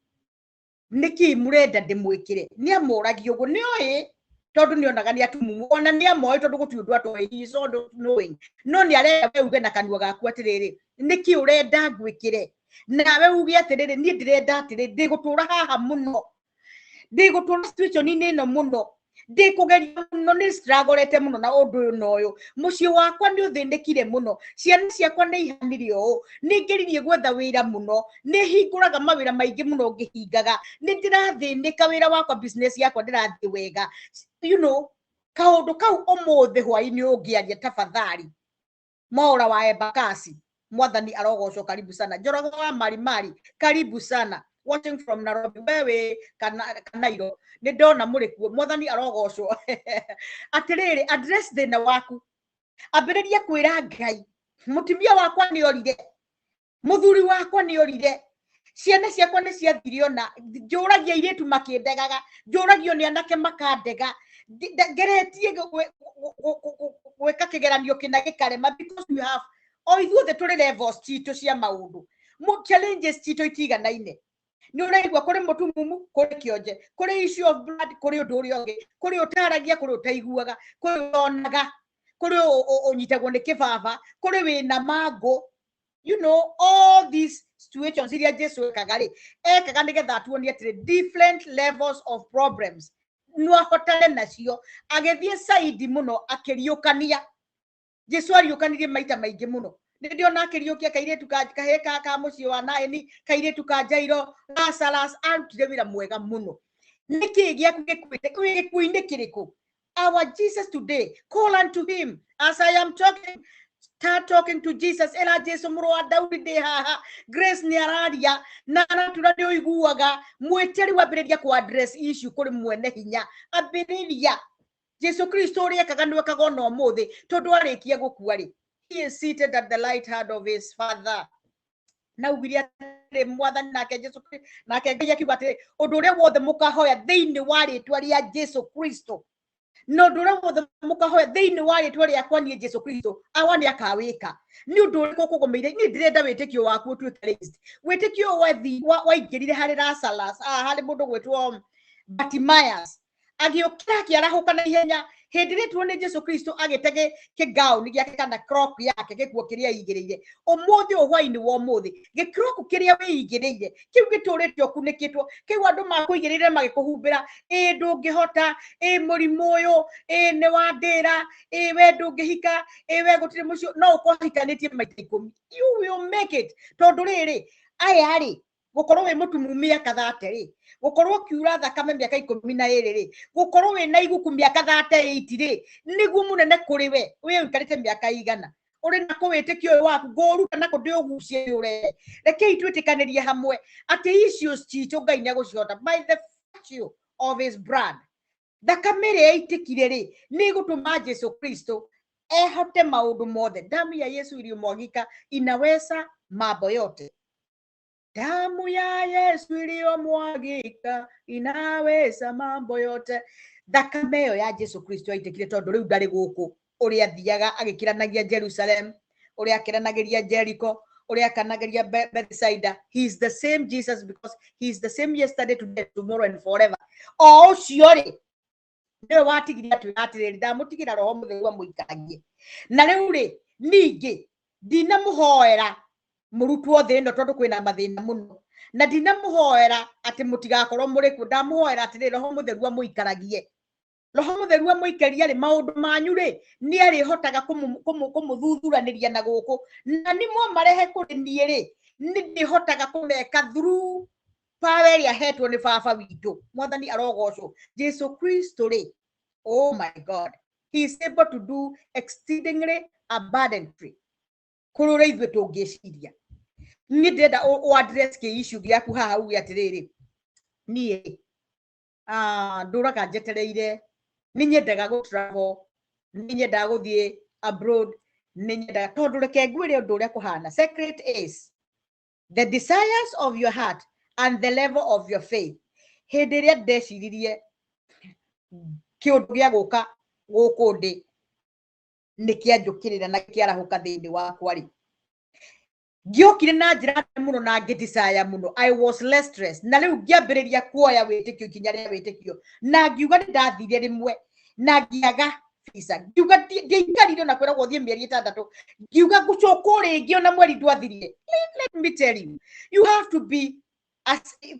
niki murenda ndimwikire ni amoragio uguo ni oi tondu ni onaga ni atumumu ona ni amoi tondu guti undu atoi he is all knowing no ni arenda we uge na kanua gaku atiriri niki urenda ngwikire nawe uge atiriri ni ndirenda atiriri ndigutura haha muno ndigutura situation ini no muno ndikugeria muno ni strugglete muno na undu uyu no uyu mucii wakwa ni uthindikire muno ciana ciakwa ni ihanire uu ni ngeririe gwetha wira muno ni hinguraga mawira maingi muno ngihingaga ni ndirathindika wira wakwa business yakwa ndirathi wega you know kaundu kau umuthi hwaini ungiaria tafadhali Maura wa Embakasi mwathani arogocwo karibu sana Njoroge wa Marimari karibu sana watching from Nairobi wewe Kanairo ni ndona muri kuo mwathani arogocwo atiriri address thina waku ambiriria kwira Ngai mutumia wakwa ni orire muthuri wakwa ni orire ciana ciakwa ni ciathirio na njuragia iritu makindegaga njuragio ni anake makandega ngeretie gweka kigeranio kina gikarema because you have ithuothe turi levels citu cia maundu mu challenges citu itiganaine ni uraigua kuri mutumumu kuri kionje kuri issue of blood kuri undu uri ongi kuri utaragia kuri utaiguaga kuri onaga kuri unyitagwo ni kibaba kuri wina mango you know all these situations iria Jesu ekaga nigetha atuonie atiri different levels of problems no hotele nacio agethie saidi muno akiriukania Jesu ariukanirie maita maingi muno ndio na akiriukia kairetu kaheka ka mucio wa Naini kairetu ka Jairo Lazarus arutire wira mwega muno niki giaku gikuinde kiriku our Jesus today call unto him as I am talking. Start talking to Jesus. Ela Jesu muru wa Daudi de haha. Grace ni araria. Na natura ni uiguaga. Mweteri wabiriria ku address issue kuri mwene hinya. Abiriria. Jesu Kristo uri ekaga kagono umuthi. Tondu arikia gukua ri. He is seated at the right hand of his Father. Na ubiria mwathani nake Jesu Kristo. Nake Ngai akiuga atiri undu uria wothe mukahoya thiini wa ritwa ria Jesu Kristo. No ndura wothe mukahoya thiini wa ritwa riakwa nie Jesu Kristo awani akawika ni undu uriku kugumeire ni ndirenda witikio waku utuike raised witikio waingirire hari Lazarus hari mundu gwetwo Bartimaeus agiukira kiarahuka na ihenya hindire tuone Jesu Kristo agitege kigao ni giake kana crock yake gikuo kiria igiriire umuthi ohwaini wa umuthi gikrock kiria wiigiriire kiu gituritio kunikitwo kiu andu makuigirire magikuhumbira ndungihota murimu uyu ni wandira we ndungihika we gutire mucio no ukohikanitie maita 10 you will make it tondu riri aya ri gukorwo wi mutumu miaka 30 ri gukorwo kiura thakame miaka 12 ri gukorwo wi na iguku miaka 38 ri niguo munene kuri we uikarite miaka igana uri na kuwitikio waku ngoruta na kundio gucie ure reke itwitikanirie hamwe ati issues citu Ngai ni aguciota by the virtue of his blood thakame ri itikire ri ni gutuma Jesu Kristo ehote maundu mothe damu ya Yesu iliyomwagika inaweza mambo yote. Damu ya Yesu iliyomwagika inaweza mambo yote. Thakame ya Jesu Kristo aitikire tondu riu ndari guku uri athiaga agikiranagia Jerusalem uri akiranagiria Jericho uri akanagiria Bethsaida. He is the same Jesus because he is the same yesterday today tomorrow and forever. Oh sure ndio watigiria tuatiriri ndamutigira roho mutheru muikaragie na riu ri ningi ndina muhoera murutwo thino tondu kwina mathina muno na ndina muhoera ati mutigakorwo muri ku ndamuhoera ati roho mutheru muikaragie roho mutheru muikaria ri maundu manyu ri ni ari hotaga kumuthuthuraniria na guku na nimwe marehe kuri nie ri ni ndihotaga kumeka through power ya hetwo ni baba witu mwathani arogocwo Jesu Kristo ri oh my God he is able to do exceedingly abundantly kurure ithu tungiciria ni ndenda o address ke issue giaku haha ugi atiriri nie nduraga njetereire ni nyendaga go travel ni nyendaga guthie abroad ni nyendaga tondu reke ngwire undu uria kuhana secret is the desires of your heart and the level of your faith. Hederia desiririe kiundu gia guka guku ndi nikianjukirira na kiarahuka thiini wakwa ri giokire na njira muno na ngidesire muno. I was less stressed na riu ngiambiriria kuoya witikio kinya ria witikio na ngiuga ndathire rimwe na ngiaga visa ngiuga ndiikarire na kwira guthie mieri 6 ngiuga gucoka ringi ona mweri ndwathirie. Let me tell you, you have to be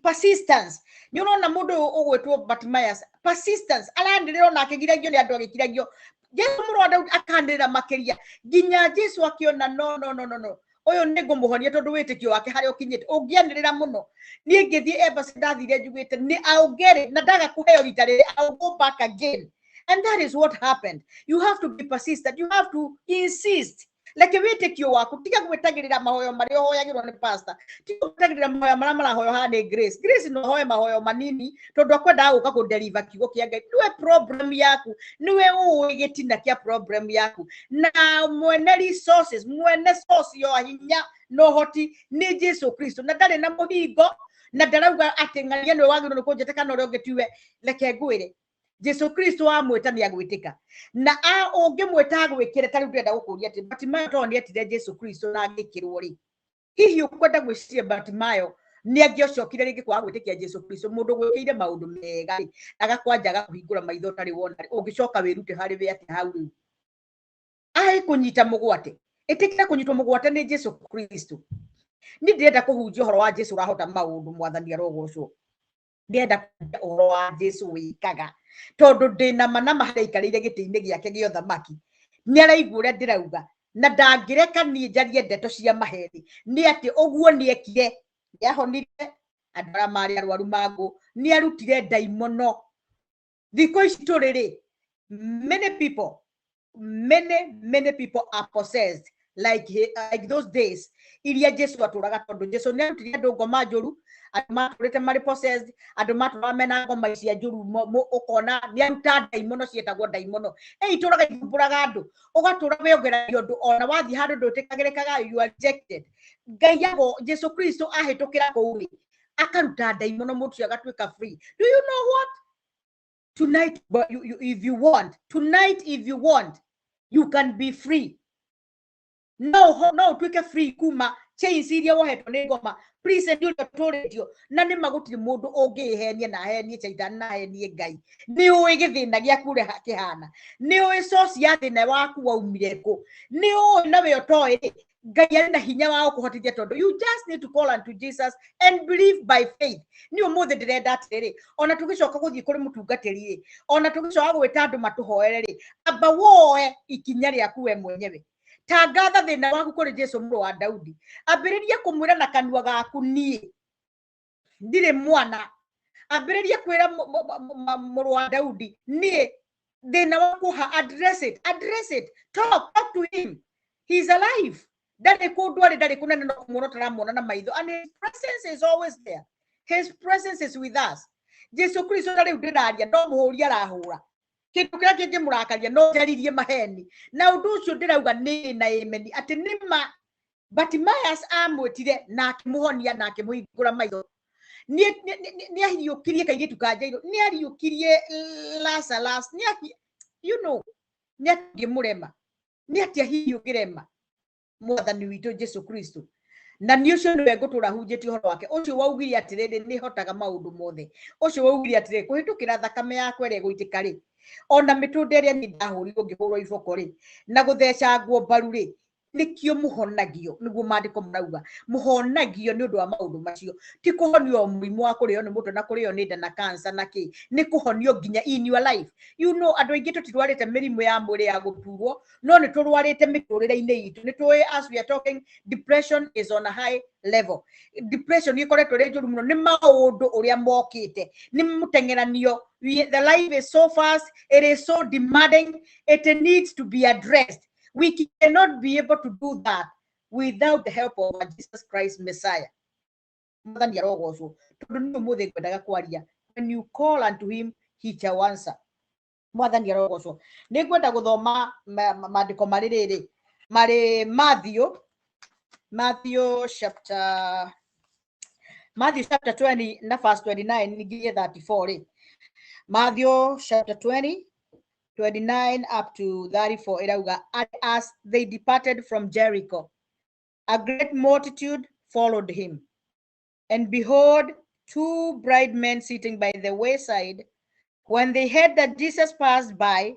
persistence. Ni urona mundu ugwetwo Bartimaeus persistence arandirira na akigiragio ni andu agikiragio Jesu murwanda akandirira makiria ginya Jesu akiona no oyo nigumuhonia tondu witikio wake hari ukinyite ungianirira muno nie ngithie embassy ndathire njugite ni I'll get it na ndaga kuheo rita riri I'll go back again. And that is what happened. You have to be persistent. You have to insist. Like witikio waku tiga gwetagirira mahoyo mario hoyagirwo ni pastor tiga gwetagirira mahoyo maria hoyo ha ni Grace no hoyo mahoyo manini tondu akwenda guka ku deliver kigo kia Ngai. Niwe problem yaku, niwe uigitina kia problem yaku na mwene resources, mwene source yo hinya no hoti ni Jesu Kristo na ndari na muhingo na ndarauga ati ng'aria niwe wagirwo ni kunjeteka no rio ngitiwe leke ngwire Jesu Kristo amweta ni agwitika na ungimweta agwikire tari ndenda gukuria ati Bartimayo toni etire Jesu Kristo na agikirwo ri hihi ukwenda gwiciria Bartimayo ni agiocokire ringi kwa gwitikia Jesu Kristo mundu gwikire maundu mega ri agakwanjaga kuhingura maitho tari wona ungicoka wirute hari we ati hau riu ai kunyita mugwate itikira kunyitwo mugwate ni Jesu Kristo. Ni ndenda kuhunjia horo wa Jesu rahota maundu mwathani arogocwo ndenda horo wa Jesu wikaga tondu ndina manama hari ikarire giti-ini giake gio thamaki ni araigua uria ndirauga na ndangireka ni njarie ndeto cia maheni ni ati oguo ni ekire yahonire andara mari arwaru magu ni arutire daimono thiko ici turiri many people are possessed like those days iria Jesu aturaga tondu Jesu ni arutire andu ngoma njuru andu maturite mari possessed andu matura mena ngoma icia njuru ukona ni aruta daimono cietagwo daimono ituraga ikumburaga andu ugatura weyogeragia undu ona wathi handu ndutikagirikaga you are rejected. Ngai yago Jesu Kristo ahitukira kuuri akaruta daimono mutu agatuika free. Do you know what? Tonight if you want you can be free. No twike free kuma chains iria wohetwo ni ngoma prison ndio toretio na ni magutiri mundu ungihenia na henie chaitani na henie Ngai. Ni uwi githina giaku ri hakihana, ni uwi source ya thina waku waumire ku, ni uwi na we otoi Ngai ari na hinya wa kuhotithia tondu you just need to call unto Jesus and believe by faith. Ni umuthi ndirenda atiriri ona tugicoka guthii kuri mutungatiri ri ona tugicoka gwita andu matuhoere ri amba woe ikinya riaku we mwenyewe tangatha thina waku kuri Jesu muru wa Daudi ambiriria kumwira na kanua gaku nie ndire mwana ambiriria kwira muru wa Daudi nie thina waku address it talk to him. He's alive. Dare kudwari dare kunene no kumuno taramona na maitho and his presence is always there. His presence is with us. Jesu Kristo dare udiraria no muhuria rahura kindu kiria kingi murakaria no jaririe maheni na undu ucio ndirauga ni na amen ati nima Bartimaeus amwetire na akimuhonia na akimuhingura maitho ni ahiriukirie kairitu kanjairo ni ariukirie Lazarus ni you know ni akimurema ni ati ahiriukirema mwathani witu Jesu Kristo na ni ucio niwe ngutura hunjiti horo wake ucio waugire atiriri ni hotaga maundu mothe ucio waugire atiriri kuhitukira thakame yakwe ri guitika ri ona mitunde ria ni ndahurirwo ngihurwo iboko ri na gutheca nguo mbaru ri nikio muhonagio niguo mandiko marauga muhonagio ni undu wa maundu macio ti kuhonio murimu wa kurio ni mutu na kurio ni nda na cancer na ki ni kuhonio ginya in your life. You know andu aingi tutirwarite mirimu ya mwiri ya guturwo no ni turwarite miturire-ini itu ni tuwe as we are talking depression is on a high level. Depression ikoretwo ri njuru muno ni maundu uria mokite ni mutengeranio. The life is so fast, it is so demanding, it needs to be addressed. We cannot be able to do that without the help of Jesus Christ Messiah. When you call unto him, he shall answer. Negwenda guthoma mandiko maririri mari Matthew Matthew chapter 20 na verse 29 nigiye 34. Matthew chapter 20 29 up to 34 irauga, as they departed from Jericho, a great multitude followed him, and behold, two bright men sitting by the wayside, when they heard that Jesus passed by,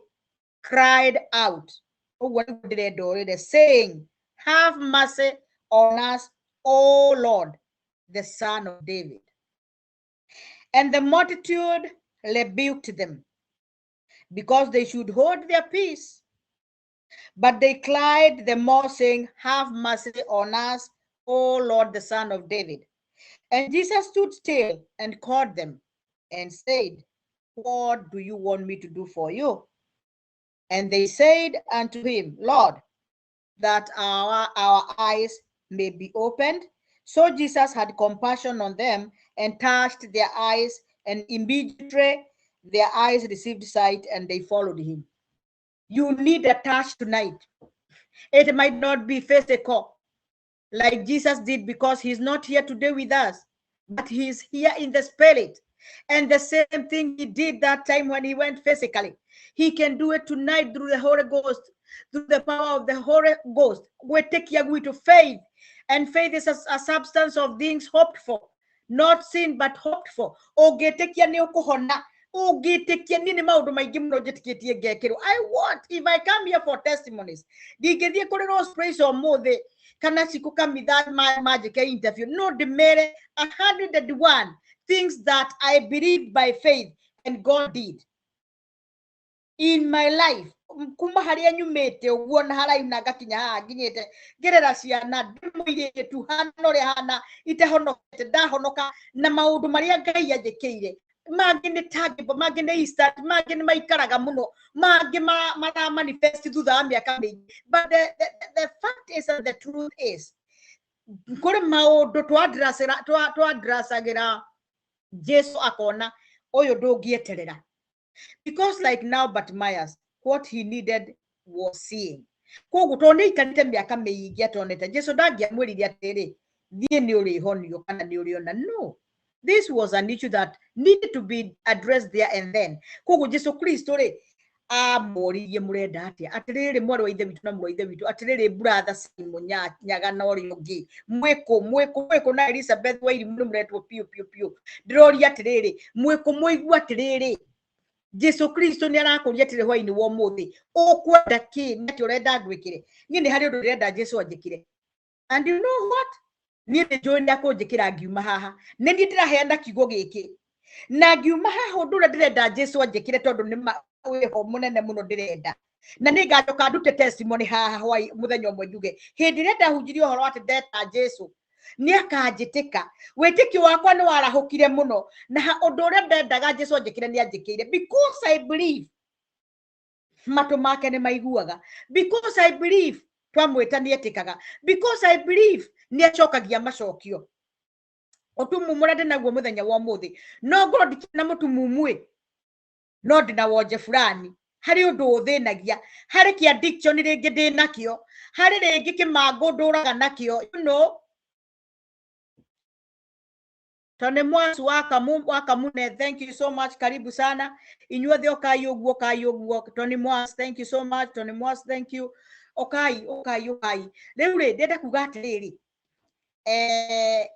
cried out, saying, have mercy on us, O Lord, the Son of David. And the multitude rebuked them, because they should hold their peace. But they cried the more, saying, have mercy on us, O Lord, the Son of David. And Jesus stood still and called them and said, what do you want me to do for you? And they said unto him, Lord, that our eyes may be opened. So Jesus had compassion on them and touched their eyes, and immediately their eyes received sight, and they followed him. You need a touch tonight. It might not be physical like Jesus did, because he's not here today with us, but he's here in the spirit. And the same thing he did that time when he went physically, he can do it tonight through the Holy Ghost, through the power of the Holy Ghost. We take you to faith, and faith is a substance of things hoped for, not seen but hoped for. I want, if I come here for testimonies, praise or more, can I come with that my magic interview? No, the mere 101 things that I believe by faith and God did in my life. Kuma haria nyumete uona hala inagakinya ha ginyete gerera ciana ndimwire tu hanore hana itehonokete ndahonoka na maundu maria Ngai anjekeire magine tagibo magine istart magine maikaraga muno magi mana manifest thutha wa miaka mingi. But the fact is, and the truth is, kuri maundu twadrasagira Jesu akona oyo ndungieterera. Because like now, but Myers, what he needed was seeing. No, this was an issue that needed to be addressed there and then. Mori murenda atia atiriri mwari wa ithe witu na mwari wa ithe witu atiriri brother Simon nyaga na ori ungi mweko na Elizabeth wa iri muretwo piu ndrori atiriri mweko mwigu atiriri Jesu Kristo ni arakuria atire hwaini wa muthi ukwenda ki nati urenda ndwikire ni ni hari undu urenda Jesu anjikire. And you know what, ni ni join yako njikira ngiuma haha ni ndi ndiraheana kiugo giki na ngiuma haha undu urenda Jesu anjikire tondu ni ho munene muno ndirenda na nigacoka ndute testimony haha hwai muthenya umwe njuge hindi renda hunjirie uhoro ati ndeta Jesu ni akanjitika witiki wakwa ni warahukire muno na undu uria ndendaga Jesu anjikire ni anjikire, because I believe matu make ni maiguaga, because I believe twamwita ni etikaga, because I believe ni acokagia macokio. Utumu murade naguo muthenya wa muthi no ngoro ndikina mutumumwe no ndina wonje fulani hari undu uthinagia hari ki addiction ringi ndinakio hari ringi kimango nduraga nakio, you know. Tone mwasu wakamune, thank you so much, karibu sana inyuothe okayoguo Tony Mwas, thank you so much. Tony Mwas, thank you. Okay riu ri ndenda kuga atiriri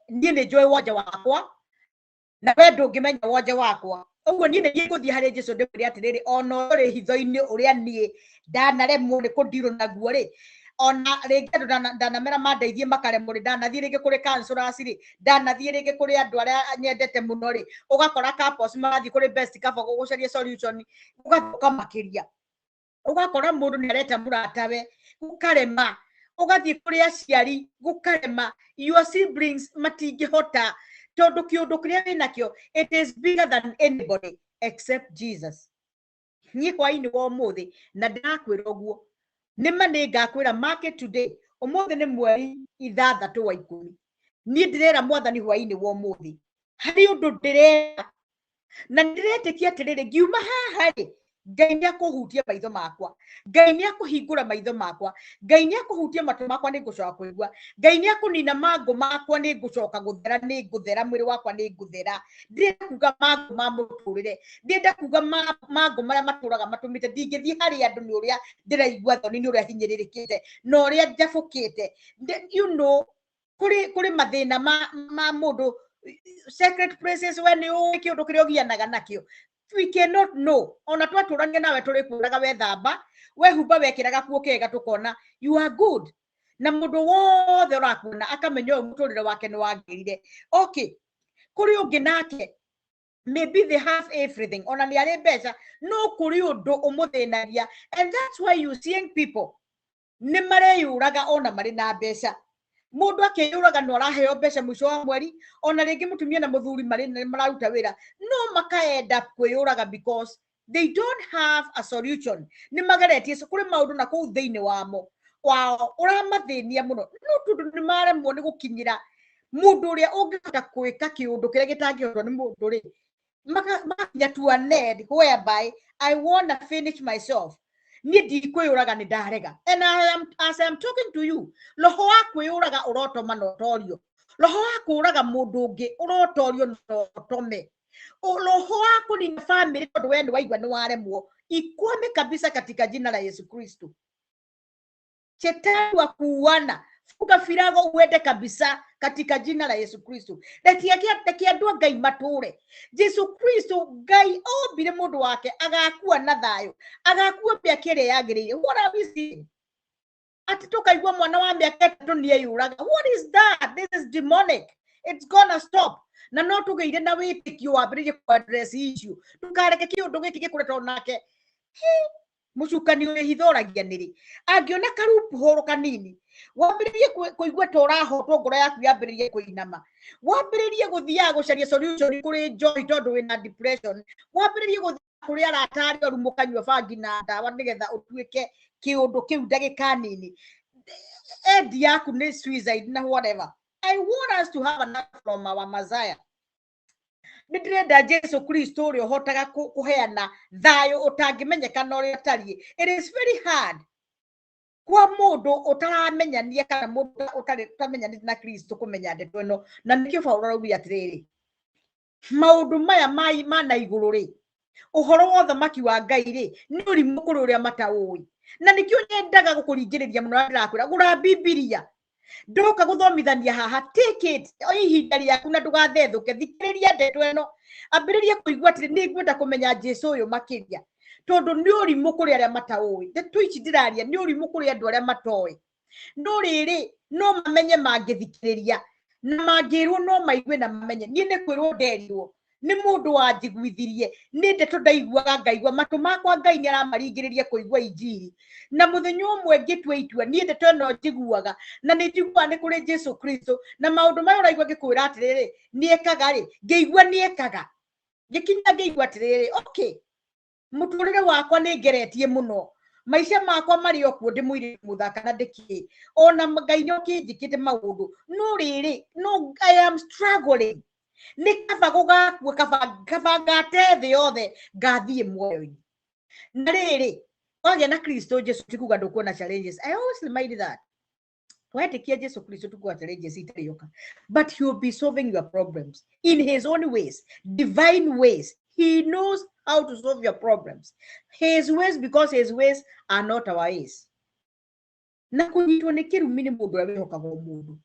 nie ni joy wonje wakwa na we ndungimenya wonje wakwa uguo nie ni nguthii hari Jesu ndimwire atiriri ona uri hitho-ini uria nie ndanaremwo ni kundirwo naguo ri ona ringi andu ndanamera mandeithie makaremwo ri ndanathie ringi kuri counselors ri ndanathie ringi kuri andu aria nyendete muno ri ugakora couples marathie kuri best couple gucaria solution ugathuka makiria ugakora mundu ni areta muratawe gukarema ugathie kuri aciari gukarema your siblings matingihota tondu kiundu kiria winakio it is bigger than anybody except Jesus. Nie hwaini wa muthi na ndakwira uguo nima ni ngakwira market today umuthi ni mweri 6 wa 10 nie ndirera mwathani hwaini wa muthi hari undu ndirera na ndiretikia atiriri ngiuma haha ri Ngai nĩ akũhutia maitho makwa, Ngai nĩ akũhingũra maitho makwa, Ngai nĩ akũhutia matũ makwa nĩ ngũcoka kũigua, Ngai nĩ akũnina mangũ makwa nĩ ngũcoka gũthera, nĩ ngũthera, mwĩrĩ wakwa nĩ ngũthera. Ndĩrenda kuga mangũ ma mũtũrĩre, ndĩrenda kuga mangũ marĩa matũraga matũmĩte ndingĩthiĩ harĩ andũ nĩ ũrĩa ndĩraigua thoni, nĩ ũrĩa hinyĩrĩrĩkĩte na ũrĩa njabũkĩte. You know, kũrĩ mathĩna ma mũndũ secret places we nĩ ũĩ kĩũndũ kĩrĩa ũgianaga nakĩo. We cannot know. Ona twatũrania nawe tũrĩkũraga wethamba, wehumba wekĩraga kuo kega tũkona you are good. Na mũndũ wothe ũrakuona akamenya ũyũ mũtũrĩre wake nĩ wagĩrĩire. Okay, kũrĩ ũngĩ nake maybe they have everything, ona nĩ arĩ mbeca, no kũrĩ ũndũ ũmũthĩnagia. And that's why you seeing people nĩ mareyũraga ona marĩ na mbeca. Mũndũ akĩyũraga no araheo mbeca mũico wa mweri, ona rĩngĩ mũtumia na mũthuri mararuta wĩra, no makaenda kwĩyũraga because they don't have a solution. Nĩ mageretie kũrĩ maũndũ na kũu thĩinĩ wao ũramathĩnia mũno, no tondũ nĩ maremwo nĩ gũkinyĩra mũndũ ũrĩa ũngĩhota gwĩka kĩũndũ kĩrĩa gĩtangĩhotwo nĩ mũndũ rĩ, magakinya to an end whereby I want to finish myself. Niĩ ndikwĩyũraga nĩ ndarega. And as I am talking to you, roho wa kwĩyũraga ũrotoma na ũtorio, roho wa kũũraga mũndũ ũngĩ ũrotorio na ũtome, roho wa kũnina family tondũ we nĩ waigua nĩ waremwo, ikwame kabisa katika jina la Yesu Kristo. Shetani wa kuuana, funga virago uende kabisa katika jina la Yesu Kristo. Ndakiandua Ngai matũre. Yesu Kristo Ngai ombire mũndũ wake agakua na thayũ, agakua mĩaka ĩrĩa yagĩrĩire. What are we seeing? Ati tũkaigua mwana wa mĩaka 3 nĩeyũraga. What is that? This is demonic. It's gonna stop. Na no tũgeire na wĩtĩkio wambĩrĩrie ku address issue. Ndũkareke kĩũndũ gĩkĩ gĩkũretwo nake. Mũcukani wĩhithũragia nĩrĩ. Angĩona karupu horo kanini, wambĩrĩrie kũigua ta ũrahotwo ngoro yaku yambĩrĩrie kũinama, wambĩrĩrie gũthiaga gũcaria solution kũrĩ joy tondũ wĩna depression, wambĩrĩrie gũthiaga kũrĩ aratari oru mũkanyua bangi na ndawa nĩgetha ũtuĩke kĩũndũ kĩu ndagĩka nini, end yaku nĩ suicide na whatever. I want us to have enough from our Messiah. Ndĩrenda Jesu Kristo ũrĩa ũhotaga kũheana thayũ ũtangĩmenyekana ũrĩa tariĩ. It is very hard kwa mũndũ ũtaramenyania kana mũndũ ũtamenyanĩte na Kristo kũmenya ndeto ĩno, na nĩkĩo Paulo arauga atĩrĩrĩ, maũndũ maya mana igũrũ rĩ, ũhoro wa ũthamaki wa Ngai rĩ, nĩ ũrimũ kũrĩ ũrĩa mataũĩ. Na nĩkĩo nyendaga gũkũringĩrĩria mũno, ndĩrakwĩra gũra Bibilia, ndoka gũthomithania haha, take it o ihinda rĩaku na ndũgathethũke, thikĩrĩria ndeto ĩno, ambĩrĩria kũigua atĩ nĩngwenda kũmenya Jesu ũyũ makĩria, tondũ nĩ ũrimũ kũrĩ arĩa mataũĩ. Ndeto ici ndĩraria nĩ ũrimũ kũrĩ andũ arĩa matoĩ, no rĩrĩ no mamenye mangĩthikĩrĩria, na mangĩrwo no maigue na mamenye. Niĩ nĩ kwĩrwo nderirwo nĩ mũndũ wanjiguithirie, nĩ ndeto ndaiguaga ngaigua, matũ makwa Ngai nĩ aramaringĩrĩria kũigua injiri, na mũthenya ũmwe ngĩtua itua niĩ ndeto ĩno njiguaga, na nĩ njiguaga nĩ kũrĩ Jesu Kristo, na maũndũ maya ũraigua ngĩkwĩra atĩrĩrĩ nĩekaga rĩ, ngĩigua nĩekaga, ngĩkinya ngĩigua atĩrĩrĩ okay, mũtũrĩre wakwa nĩ ngeretie mũno, maica makwa marĩ okuo ndĩmũire mũthaka na ndĩkĩ, ona Ngai nĩ okĩnjĩkĩte maũndũ, no rĩrĩ no I am struggling. Nĩ kaba gũgakua kaba ngate thĩ yothe ngathiĩ muoyo-inĩ. Na rĩrĩ wagĩa na Kristo Jesu tikuga ndũkuona challenges. I always remind that wetĩkia Jesu Kristo tikuga challenges itarĩoka, but he will be solving your problems in his own ways, divine ways. He knows how to solve your problems, his ways, because his ways are not our ways. Na kũnyitwo nĩ kĩrumi nĩ mũndũ ũrĩa wĩhokaga mũndũ,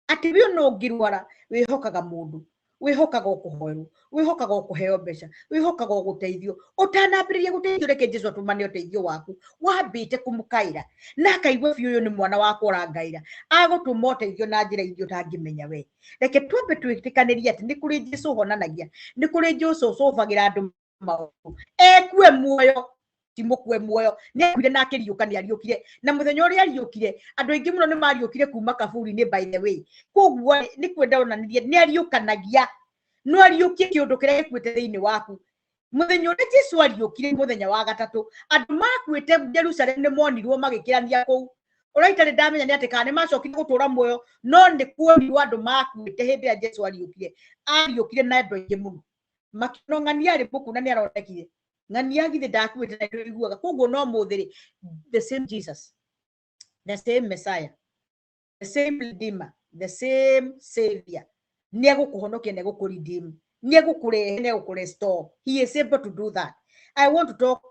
atĩ we no ngĩrwara wĩhokaga mũndũ, wĩhokaga kũhoerwo, wĩhokaga kũheo mbeca, wĩhokaga gũteithio, ũtanambĩrĩria gũteithio reke Jesu atũmane ũteithio waku, wambĩte kũmũkaĩra na akaigua biũ ũyũ nĩ mwana wakwa ũrangaĩra, agũtũma ũteithio na njĩra ingĩ ũtangĩmenya we. Reke twambe twĩtĩkanĩrie atĩ nĩ kũrĩ Jesu ũhonanagia, nĩ kũrĩ Jesu ũcũbagĩra andũ maũndũ, ekue muoyo ti mũkue muoyo, nĩ akuire na akĩriũka nĩ ariũkire, na mũthenya ũrĩa ariũkire andũ aingĩ mũno nĩ mariũkire kuma kaburi-inĩ by the way. Koguo nĩ kwenda onanirie nĩ ariũkanagia, no ariũkie kĩũndũ kĩrĩa gĩkuĩte thĩinĩ waku. Mũthenya ũrĩa Jesu ariũkire mũthenya wa gatatũ, andũ makuĩte Jerusalem nĩ monirwo magĩkĩrania kũu. Ũraitarĩ ndamenya nĩ atĩ kana nĩ macokire gũtũũra muoyo, no nĩ kuonirwo andũ makuĩte hĩndĩ ĩrĩa Jesu ariũkire na andũ aingĩ mũno makĩnong'ania arĩ mũku na nĩ aronekire ngani yagithe ndakuite na iguaga koguo no muthiri the same Jesus, the same Messiah, the same Redeemer, the same Savior ni egukuhonokia na egukurideem ni egukurehe na egukure-restore. He is able to do that. I want to talk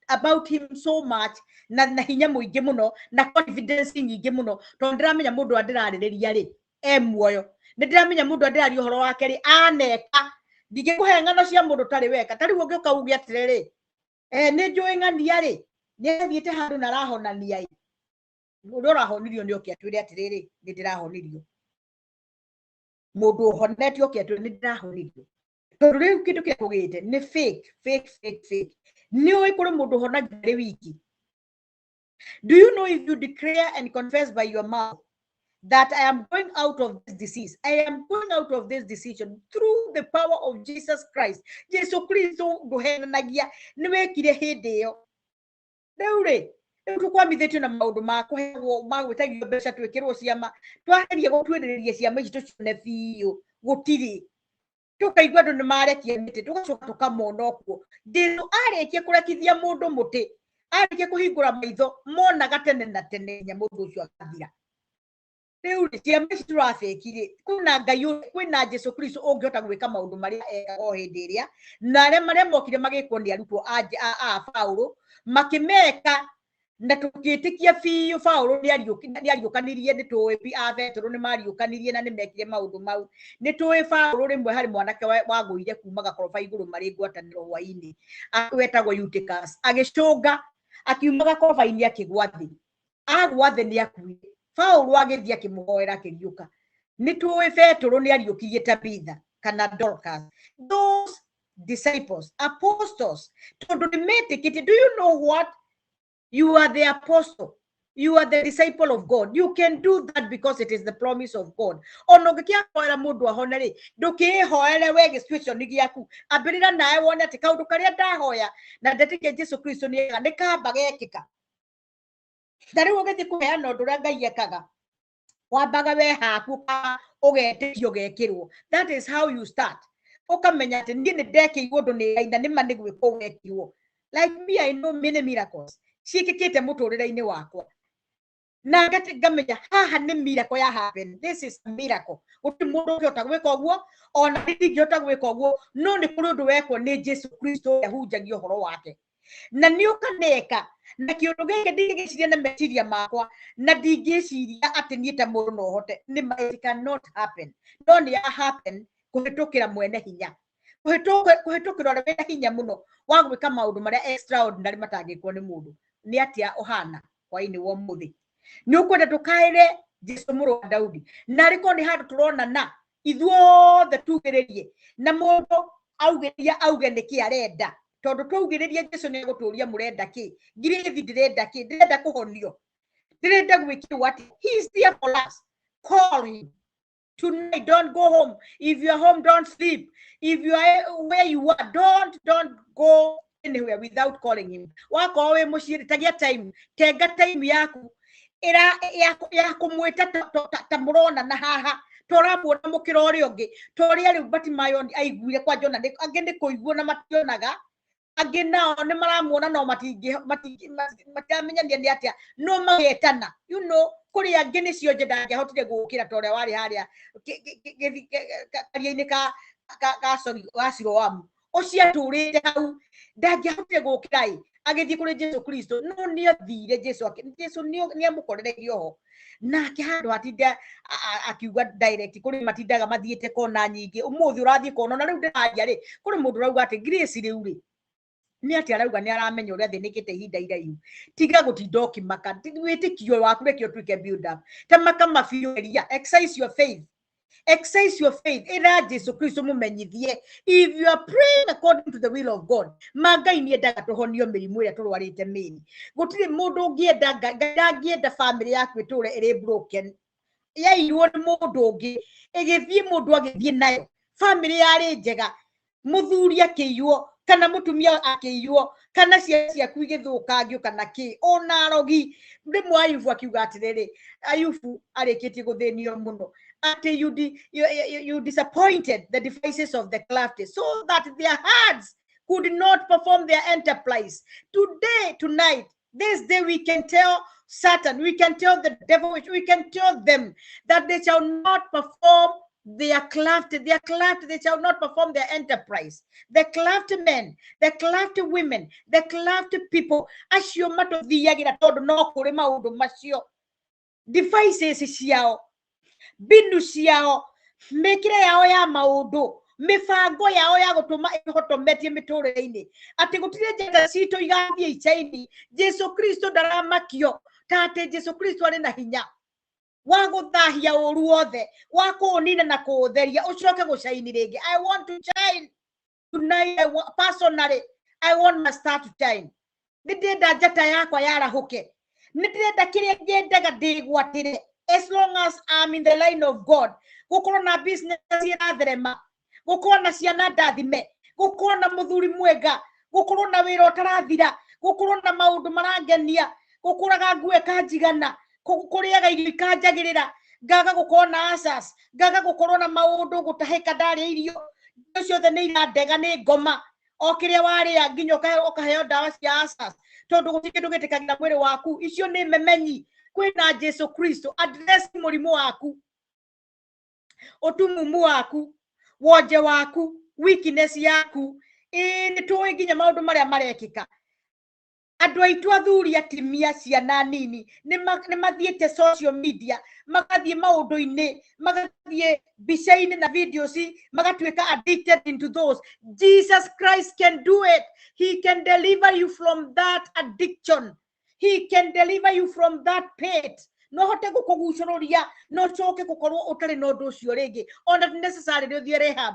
about him so much na hinya muingi muno na confidence nyingi muno to ndiramenya mundu andirariria ri muoyo ni ndiramenya mundu andirari uhoro wake ri aneka ndigikuhe ng'ano cia mundu tari weka tari ungiuka ugia atiriri ni njui ng'ania ri ni athiite handu na arahonania i mundu urahonirio ni okia twire atiriri ni ndirahonirio mundu uhonetio okia twire ni ndirahonirio tondu riu kindu kia kugite ni fake ni oi kuri mundu honagia ri wiki. Do you know if you declare and confess by your mouth that I am going out of this disease, I am going out of this decision through the power of Jesus Christ. Jesu Kristo nduhenanagia ni wekire hindi iyo riu ri tukwamithetio na maundu ma kuheagwo magwitagio mbeca twikirwo ciama twaheria gutwiriria ciama ici tucione biu gutiri tukaigua andu ni marekia miti tugacoka tukamona okuo. Jesu arikia kurekithia mundu muti arikia kuhingura maitho monaga tene na tene nya mundu ucio akathira. Riu ciama ici turabekire kwina Ngai kwina Jesu Kristo ungihota gwika maundu maria ekaga o hindi iria na aria maria mokire magikwo ni arutwo a Paulo makimeka na tukitikia biu Paulo ni ariukanirie ni tuwe a Petro ni mariukanirie na ni mekire maundu mau ni tuwe Paulo rimwe hari mwanake waguire kuma gakoroba iguru mari ngwataniro hwaini wetagwo Eutychus agicunga akiuma gakoroba-ini akigwa thi agwa thi ni akuire. Paulo agithia akimuhoera akiriuka ni tuwe Petro ni ariukirie Tabitha kana Dorcas, those disciples, apostles, tondu ni metikite. Do you know what? You are the apostle. You are the disciple of God. You can do that because it is the promise of God. Ono gikia hoera mundu ahone ri ndukihoere we situation giaku ambirira nae wone ati kaundu karia ndahoya na ndetike Jesu Kristo ni ega nikamba gekika. Ndari ugethi kuheana undu uria Ngai ekaga wambaga we haku ka ugetikio gekirwo. That is how you start. Ukamenya ati ndie ndekiirwo undu ni Ngai na nima ni gwikwo wekirwo. Like me, I know many miracles. Ciikikite muturire-ini wakwa na ngamenya haha ni miracle ya happen. This is a miracle. Uti mundu ukiota gwika uguo ona ndingiota gwika uguo no ni kuri undu wekwo ni Jesu Kristo yahunjagia uhoro wake na ni ukaneka na kiundu giki ndingiciria na meciria makwa na ndingiciria ati ni ta mundu no hote ni it cannot happen. No ni happen kuhitukira mwene hinya kuhitukira ora wena hinya muno wa gwika maundu maria extraordinary matangikwo ni mundu. Ni atia ohana hwaini wa muthi ni ukwenda tukaire Jesu muru wa Daudi na riko ni handu turona na ithuothe tugiririe na mundu auge niki arenda tondu twaugireria Jesu ni guturia murenda ki ngirithi ndirenda ki ndirenda kuhonio ndirenda gwikirwo ati he is there for us. Call him tonight. Don't go home. If you are home, don't sleep. If you are where you are, don't go anywhere without calling him. Wako we mushiri tagia time, tega time yaku ya kumweta ta murona na haha toramuona mukiro uri ungi toria riu Batimayo aiguire kwa Jona agende kuigua na mationaga angi nao ni maramuona no matamenya ni atia no magetana. You know kuri angi ni cio nje ndangihotire gukira toria wari haria karia-ini ka Siloamu ucia turite hau ndangihotire gukira agithii kuri Jesu Kristo no ni athire Jesu ni amukorereire ho nake handu atinda akiuga direct kuri matindaga mathiite kona nyingi umuthi urathie kona na riu ndiraria ri kuri mundu rauga ati grace riu ri ni ati arauga ni aramenya uria thinikite ihinda iraihu tiga gutinda ukimaka witikio waku rekio tuike build up tamaka mafioria exercise your faith. Exercise your faith. Ira Jesu Kristo mumenyithie. If you are praying according to the will of God, magai ni endaga tuhonio mirimu ria turwarite mini. Gutire mundu ngienda family yaku iture iri broken. Ya iwo ni mundu ungi igithie mundu agithie nayo. Family yari njega. Muthuri akiywo kana mutumia akiywo kana ciaku igithukangio kana ki ona rogi ndimwe Ayubu akiuga atiriri Ayubu arikitie guthinio muno ati you disappointed the devices of the crafty so that their hearts could not perform their enterprise. Today, tonight, this day we can tell Satan, we can tell the devil, we can tell them that they shall not perform their craft, they shall not perform their enterprise. The craft men, the craft women, the craft people, acio mato thiagira tondu no kuri maundu macio. Devices ciao, bindu ciao, mekire yao ya maundu, mifango yao ya gutuma ihotometie miturire-ini. Ati gutire njata cito igathie icaini, Jesu Kristo ndaramakio, tate Jesu Kristo ari na hinya. Wa guthahia uru wothe, wa kunina na kutheria, ucoke gucaini ringi. I want to shine tonight. Personally, I want my star to shine. Ndirenda njata yakwa yarahuke. Ndirenda kiria ngendaga ndigwatire. As long as I'm in the line of God, gukorwo na business iratherema, gukorwo na ciana ndathime, gukorwo na muthuri mwega, gukorwo na wira utarathira, gukorwo na maundu marangenia, gukuraga ngue kanjigana, kuriaga irio ikanjagirira, ngaga gukorwo na asas, ngaga gukorwo na maundu gutahika ndari irio, ciothe ni irandega ni ngoma. O kiria waria nginya ukaheo ndawa cia asas, tondu gutikindu gitikagira mwiri waku. Icio ni memenyi. Kwina Jesu Kristo address murimu waku, otumumu waku, woje waku, weakness yaku. Ni tuwe nginya maundu maria marekika. Andu aitu athuri atimia ciana nini ni mathiete social media, magathie maundu-ini, magathie bica-ini na videos, magatuika addicted into those. Jesus Christ can do it. He can deliver you from that addiction. He can deliver you from that pit. No hote gukugucururia, no choke gukorwo utari no ndu ucio ringi. On that necessary the rehab.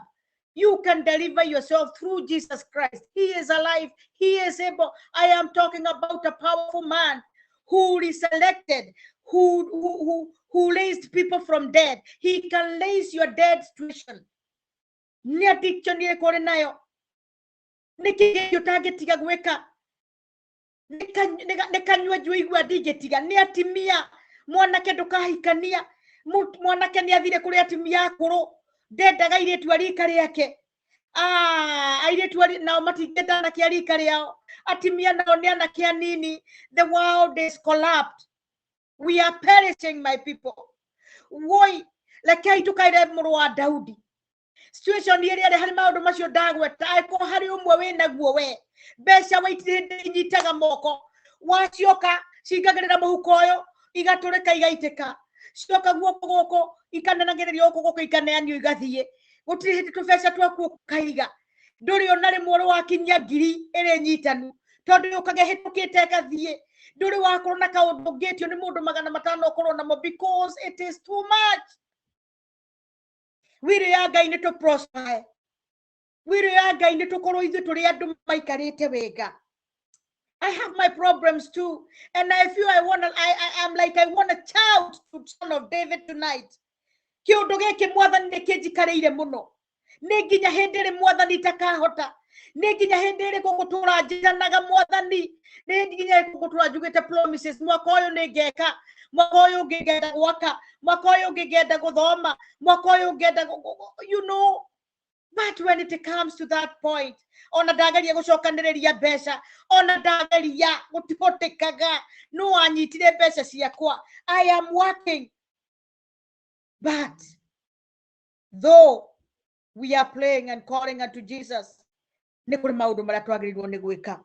You can deliver yourself through Jesus Christ. He is alive. He is able. I am talking about a powerful man who resurrected, who raised people from dead. He can raise your dead situation. Ni addiction ni kore nayo. Niki yotagetiga gweka. Nekanywa juigwa digetiga ni atimia mwanake ndukahikania mwanake ni athire kuri atimia akuru ndendaga iretu arika riake airetu ari nao matingenda na kiarika riao atimia nao ni anake anini. The world is collapsed. We are perishing, my people. Woi like aitukaire muru wa Daudi situation iri ari hari maundu macio ndagweta aiko hari umwe wina guo we besha waitire nyitaga moko wacioka cingagirira muhuko uyu igaturika igaiteka cioka guoko goko ikananagirerio guoko goko ikaneanio igathie gutiri hiti tubesha twaku kaiga nduri ona rimwe wakinya ngiri iri nyitanu tondu ukage hitukite gathie nduri wakorwo na kaundu ngitio ni mundu 500 okorwo namo because it is too much. Wire ya Ngai ni to prosper. Wire ya Ngai ni to korwo ithu turi andu maikarite wega. I have my problems too, and I feel I want to shout to Son of David tonight. Kiundu giki mwathani ni kinjikareire muno. Ni nginya hindi ri mwathani takahota. Ni nginya hindi ri gugutura njanaga mwathani. Ni nginya gugutura njugite promises mwaka uyu ni ngeka. Mwaka uyu ngigenda gwaka. Mwaka uyu ngigenda guthoma. Mwaka uyu ngigenda you know. But when it comes to that point, ona ndagaria gucokaniriria mbeca, ona ndagaria gutihotekaga, no anyitire mbeca ciakwa. I am working. But though we are praying and calling unto Jesus, ni kuri maundu maria twagirirwo ni gwika.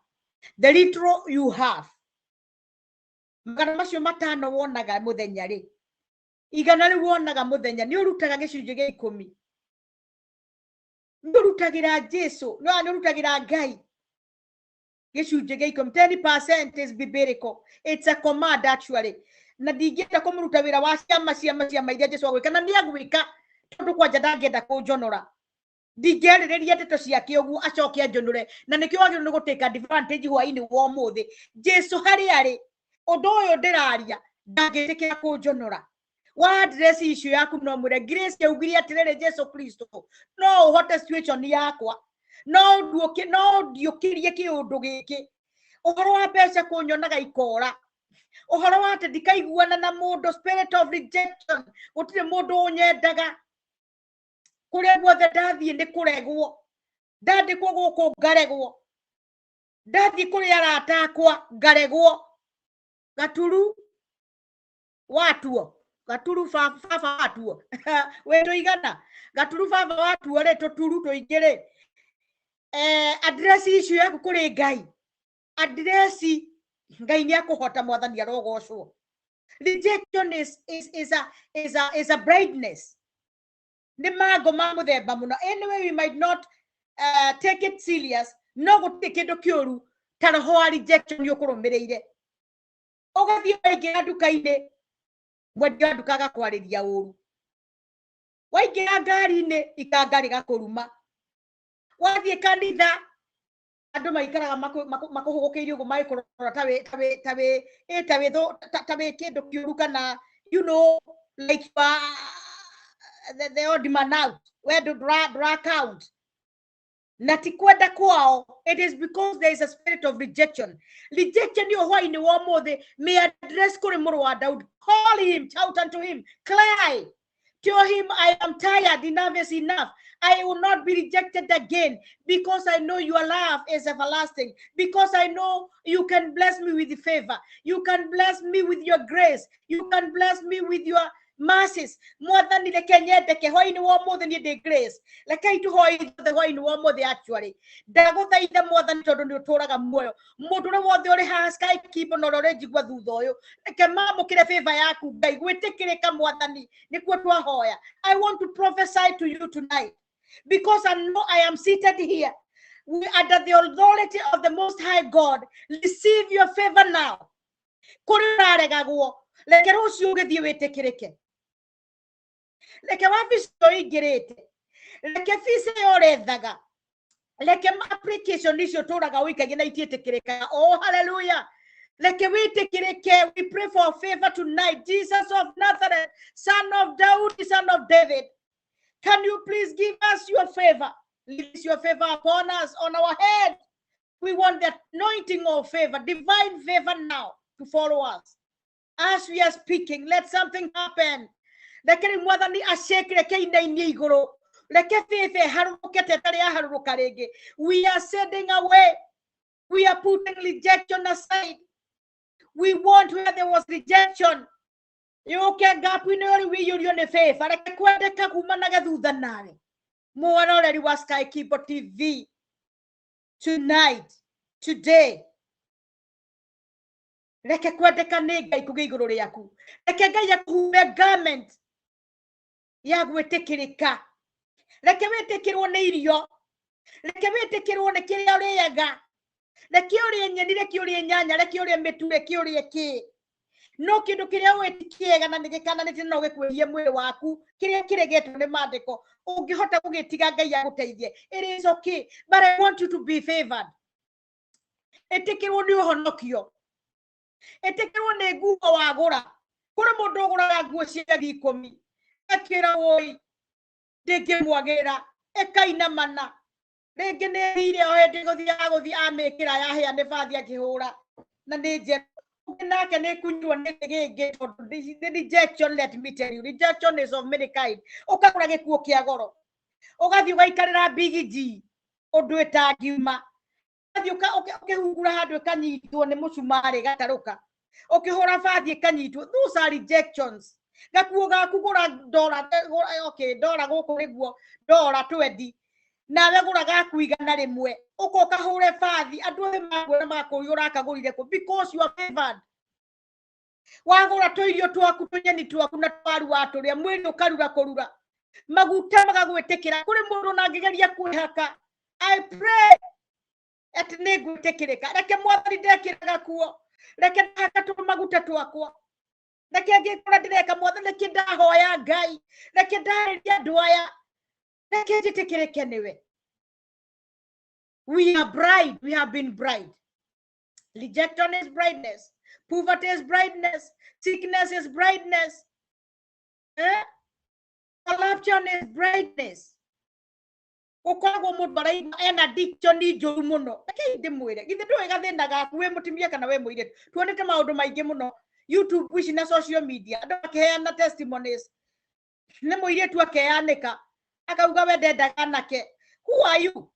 The little you have, magana macio matano wonaga muthenya ri, igana ri wonaga muthenya ni urutaga gicunjĩ gĩa 10. Ndurutagira Jesu, no anurutagira Ngai. Gicunjĩ gĩa 10, 10% is biblical. It's a command actually. Na ndingĩenda kũmũruta wĩra wa ciama iria Jesu agwĩka na nĩ agwĩka tondu kwanja ndangĩenda kũnjonora. Ndingĩarĩrĩria ndeto ciake ũguo acoke anjonore na nĩkĩo wagĩrĩirwo nĩ gũtake advantage hwaĩ-inĩ wa ũmũthĩ. Jesu harĩ arĩ ũndũ ũyũ ndĩraria ndangĩtĩkĩra kũnjonora. Wa address issue yaku no mwire grace yaugire atirere Jesu Kristo no uhote situation yakwa no ndiũkĩrie kĩũndũ gĩkĩ. Ũhoro wa mbeca kũnyonaga ikora, ũhoro wa atĩ ndikaiguana na mũndũ, spirit of rejection, gũtirĩ mũndũ ũnyendaga, kũrĩa guothe ndathiĩ nĩ kũregwo. Dadi kwa guko ngaregwo. Dadi kuri aratakwa ngaregwo. Gaturu watuo. Gaturu fafa watuo. Weto igana. Gaturu fafa watuo le toturu to igere. Address issue yaku kuri Ngai. Address Ngai ni akuhota mwathani arogocwo. Rejection is a brightness. Ni mago mamuthemba muno. Anyway, we might not take it serious. No gutike ndo kioru taraho rejection yokurumireire. Ogathie waingira nduka-ini mwendia nduka agakwariria uru. Waingira ngari-ini ikangari gakuruma. Wathie kanitha andu maikaraga makuhugukeirie uguo maikurora tawe kindu kiuru kana you know like the odd man out where do draw count na tikwenda kwao. It is because there is a spirit of rejection. Rejection yo hwaini wa mothe may address kuri muru wa Daudi. Call him, shout unto him, cry. Tell him, I am tired, enough is enough. I will not be rejected again because I know your love is everlasting. Because I know you can bless me with favor. You can bless me with your grace. You can bless me with your mercies. More than the Kenyete, Kehoin more than the grace. Like I to hoi the Hoin more the actually. Dagota ida more than Toraga Moyo. Motura what the has sky keep on already Guadudoyo. Like a mammo kira favor yaku, by we take a more than the Quatua Hoya. I want to prophesy to you tonight. Because I know I am seated here. We are under the authority of the Most High God. Receive your favor now. Like a rose you get you take it. Like a wife story gerete. Like a fish or daga. Like an application is your Toraga week again. I take it. Oh, hallelujah. Like a way take it. We pray for favor tonight. Jesus of Nazareth, son of David, son of David. Can you please give us your favor? Release your favor upon us, on our head. We want the anointing of favor, divine favor now to follow us. As we are speaking, let something happen. We are setting away. We are putting rejection aside. We want where there was rejection. You can gap in your way, you're in a faith. I can quite a kakumanaga do the nine. More already was Sky Keeper TV. Tonight, today. Like a quadeka nega kugiguriaku. Like a gaya garment. Yagwe take it ka. Like a way take it on a like a way take it on a kiriaga. The curie and the curie and yana, the curie and betu the curie key. No kidu kiria wetikiega na nigikana nitino gikuirie mwiri waku kiria kiregetwo ni mandiko ungihota gugitiga Ngai aguteithie. It is okay, but I want you to be favored. Etikirwo ni uhonokio. Etikirwo ni nguo wagura. Kuri mundu uguraga nguo cia 10 akira woi ndingimwagira ekaina mana ringi ni rire o hindi guthi amikira yahia ni bathi akihura na ni je nake ne kunywa ne gege. The rejection, let me tell you, rejection is of many kind. Ukagura gikuo kia goro ugathi ugaikarira big G undu etagiuma ugathi ukihungura handu kanyitwo ni mucumari gataruka ukihura bathi kanyitwo. Those are rejections. Gakuo gakugura dollar, okay, dollar guku niguo dollar 20 na wegura gakuigana rimwe ukoka hure bathi andu othe magwira makuyura akagurire ku because you are favored. Wagura toirio twaku tunyeni twaku na twaru waturia mwiri ukarura kurura maguta magagwetekera kuri mundu nangigeria kwihaka. I pray at negwetekereka reke mwathani ndekiraga kuo reke haka tu maguta twakwa reke ngikora ndireka mwathani reke ndahoya Ngai reke ndariria andu aya reke njitekereke niwe. We are bright. We have been bright. Rejection is brightness. Poverty is brightness. Sickness is brightness. Corruption is brightness. Ukwago mutbarai en addiction ni joru muno. Ake inde mwire. Githe ndo igathenda gaku we mutimia kana we mwire. Tuonete maundu maingi muno. YouTube wish na social media. Ando akeana testimonies. Ne mwire tu akeanika. Akauga we ndenda kanake. Who are you?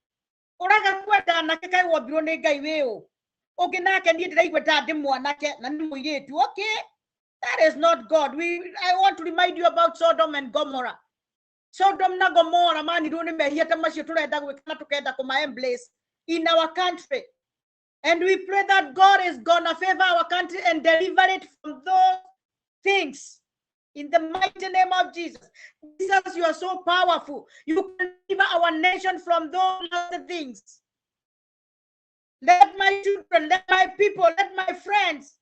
Uraga kwenda nake kai wobiro ne ngai weo. Okay, nake ndiye ndiraigwa ta ndi mwanake na ni muiretu. Okay, that is not God. I want to remind you about Sodom and Gomorrah. Sodom na Gomorrah mani runi mehia tamasio turenda gwikana tukenda kuma embrace in our country. And we pray that God is gonna favor our country and deliver it from those things. In the mighty name of Jesus. Jesus, you are so powerful. You can deliver our nation from those other things. Let my children, let my people, let my friends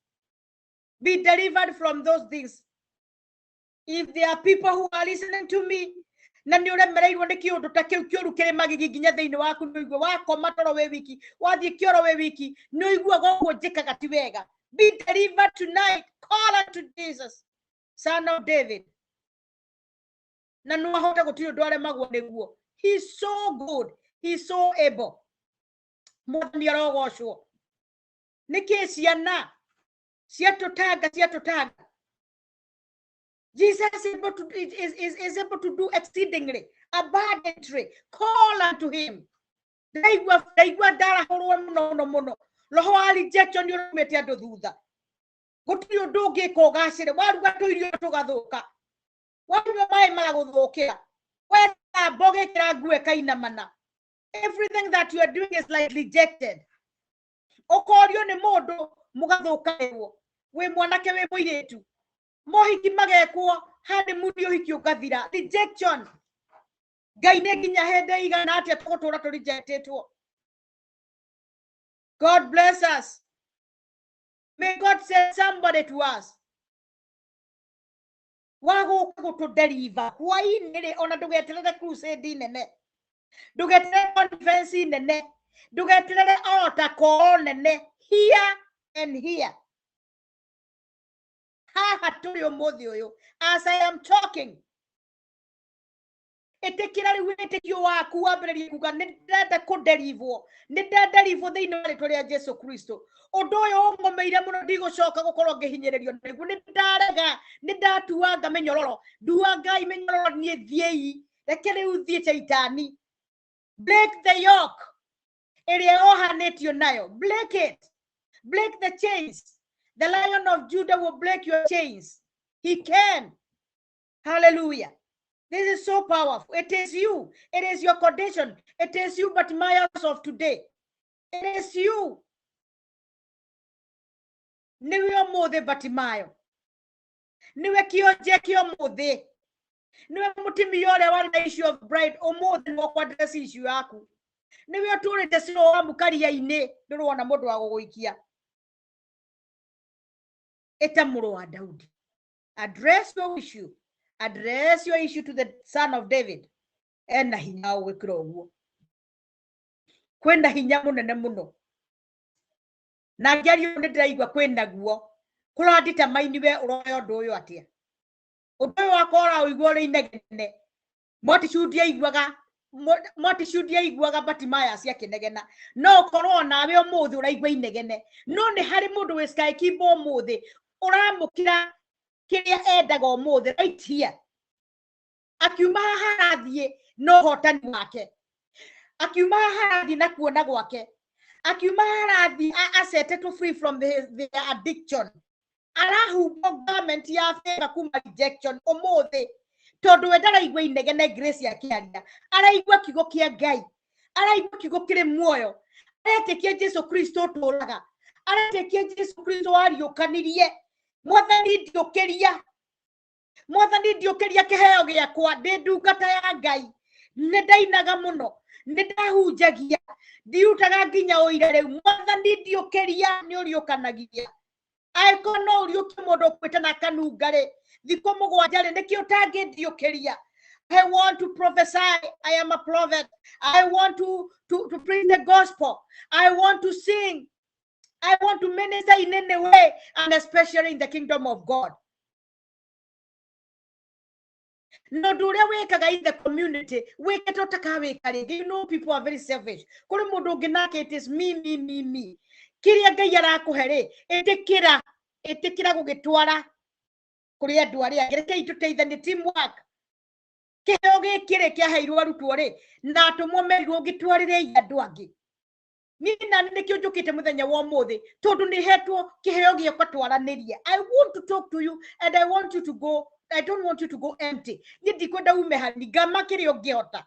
be delivered from those things. If there are people who are listening to me, na ni uremereirwo ni kiundu ta kiu kiuru kiri magigi nginya thiini waku ni igwe wakoma toro we wiki wathie kioro we wiki ni igwe goguo njikaga ti wega. Be delivered tonight. Call unto Jesus, Son of David. Na no ahota gutiri undu are magwo niguo. He's so good. He's so able. Mwathani arogocwo. Niki ciana ciatutaga Jesus is able to do exceedingly abundantly. Call unto him. Daigwa dara horwo muno. Roho wa rejection yurumete andu thutha. Gutiri undu ungiko gacire waruga tuirio tugathuka. Waruga mai maraguthukira. Weta boge kira ngue kainamana. Everything that you are doing is like rejected. Okorio ni mundu mugathuka ewo. We mwanake we muiretu. Mohiki magekwo hadi mudio hiki ugathira. Rejection. Ngai ne ginya hende igana atia tugutura tu rejectetwo. God bless us. May God send somebody to us. Wago to deliver. Why nere ona dugetere crusade nene. Dugetere conference nene. Dugetere altar call nene. Here and here. As I am talking, etekirari wetekio waku wambere kuga nindenda kuderivo thiini wa ritwa ria Jesu Kristo. Undu uyu ungomeire muno ndigocoka gukorwo ngihinyiririo niguo nindarega nindatuanga menyororo nduangai menyororo nie thiei reke riu thie chaitani. Break the yoke iria ohanetio nayo. Break it. Break the chains. The Lion of Judah will break your chains. He can. Hallelujah. This is so powerful. It is you. It is your condition. It is you, but my house of today. It is you. Niwe mothe Batimayo. Niwe kionje kio mothe. Niwe mutimi yore wali na issue of bride. Omothe ni wakwa dress issue yaku. Niwe turi desiro wa mukari ya ine. Nuru wana modu wa gogoikia. Etamuro wa Daudi. Address your issue. Address your issue to the Son of David. Ena hinya wekiro uguo. Kwenda hinya munene muno. Na ngiario ndiraigwa kwenda guo. Kuradita mainiwe uroyo nduyo atia. Undu wakora uiguo ri inegene. Motishudia igwaga Batimaya cia kinegena. No korwo nawe umuthi uraigwa inegene. No ni hari mundu we sky kibo umuthi uramukira kiria endaga umuthi right here. Akiuma harathie no hotani wake. Akiuma harathie na kuona gwake. Akiuma harathie asetetwo free from the addiction. Arahubo government ya favor kuma rejection umuthi. Tondu wendara igwe inegene grace ya kiaria. Araigwa kigo kia Ngai. Araigwa kigo kire muoyo. Aretekia Jesu Kristo turaga. Aretekia Jesu Kristo ariukanirie. Mwathani ndiokeria kiheo giakwa ndi ndungata ya Ngai. Nindainaga muno. Nindahunjagia. Ndiutaga nginya uira riu. Mwathani ndiokeria ni uriukanagia. Aikono uriuke mundu kwitana kanungare. Thiko mugwanjare nikio tangi ndiokeria. I want to prophesy. I am a prophet. I want to preach the gospel. I want to sing. I want to minister in any way, and especially in the kingdom of God. No, do they wake in the community? Wake it up to you know, people are very selfish. It is me. Kiria gayara kuhere. Etekira kugetwara. Kuria duaria. Gereke ito teitha ni teamwork. kiheo gikire kiaheirwo arutwo ri na atumwo merirwo ngitwarire andu angi nina nikio njukite muthenya wa muthi tondu ni hetwo kiheo gia Uka Twaranirie. I want to talk to you and I want you to go. I don't want you to go empty. Ni ndikwenda ume hani ngama kirio ngihota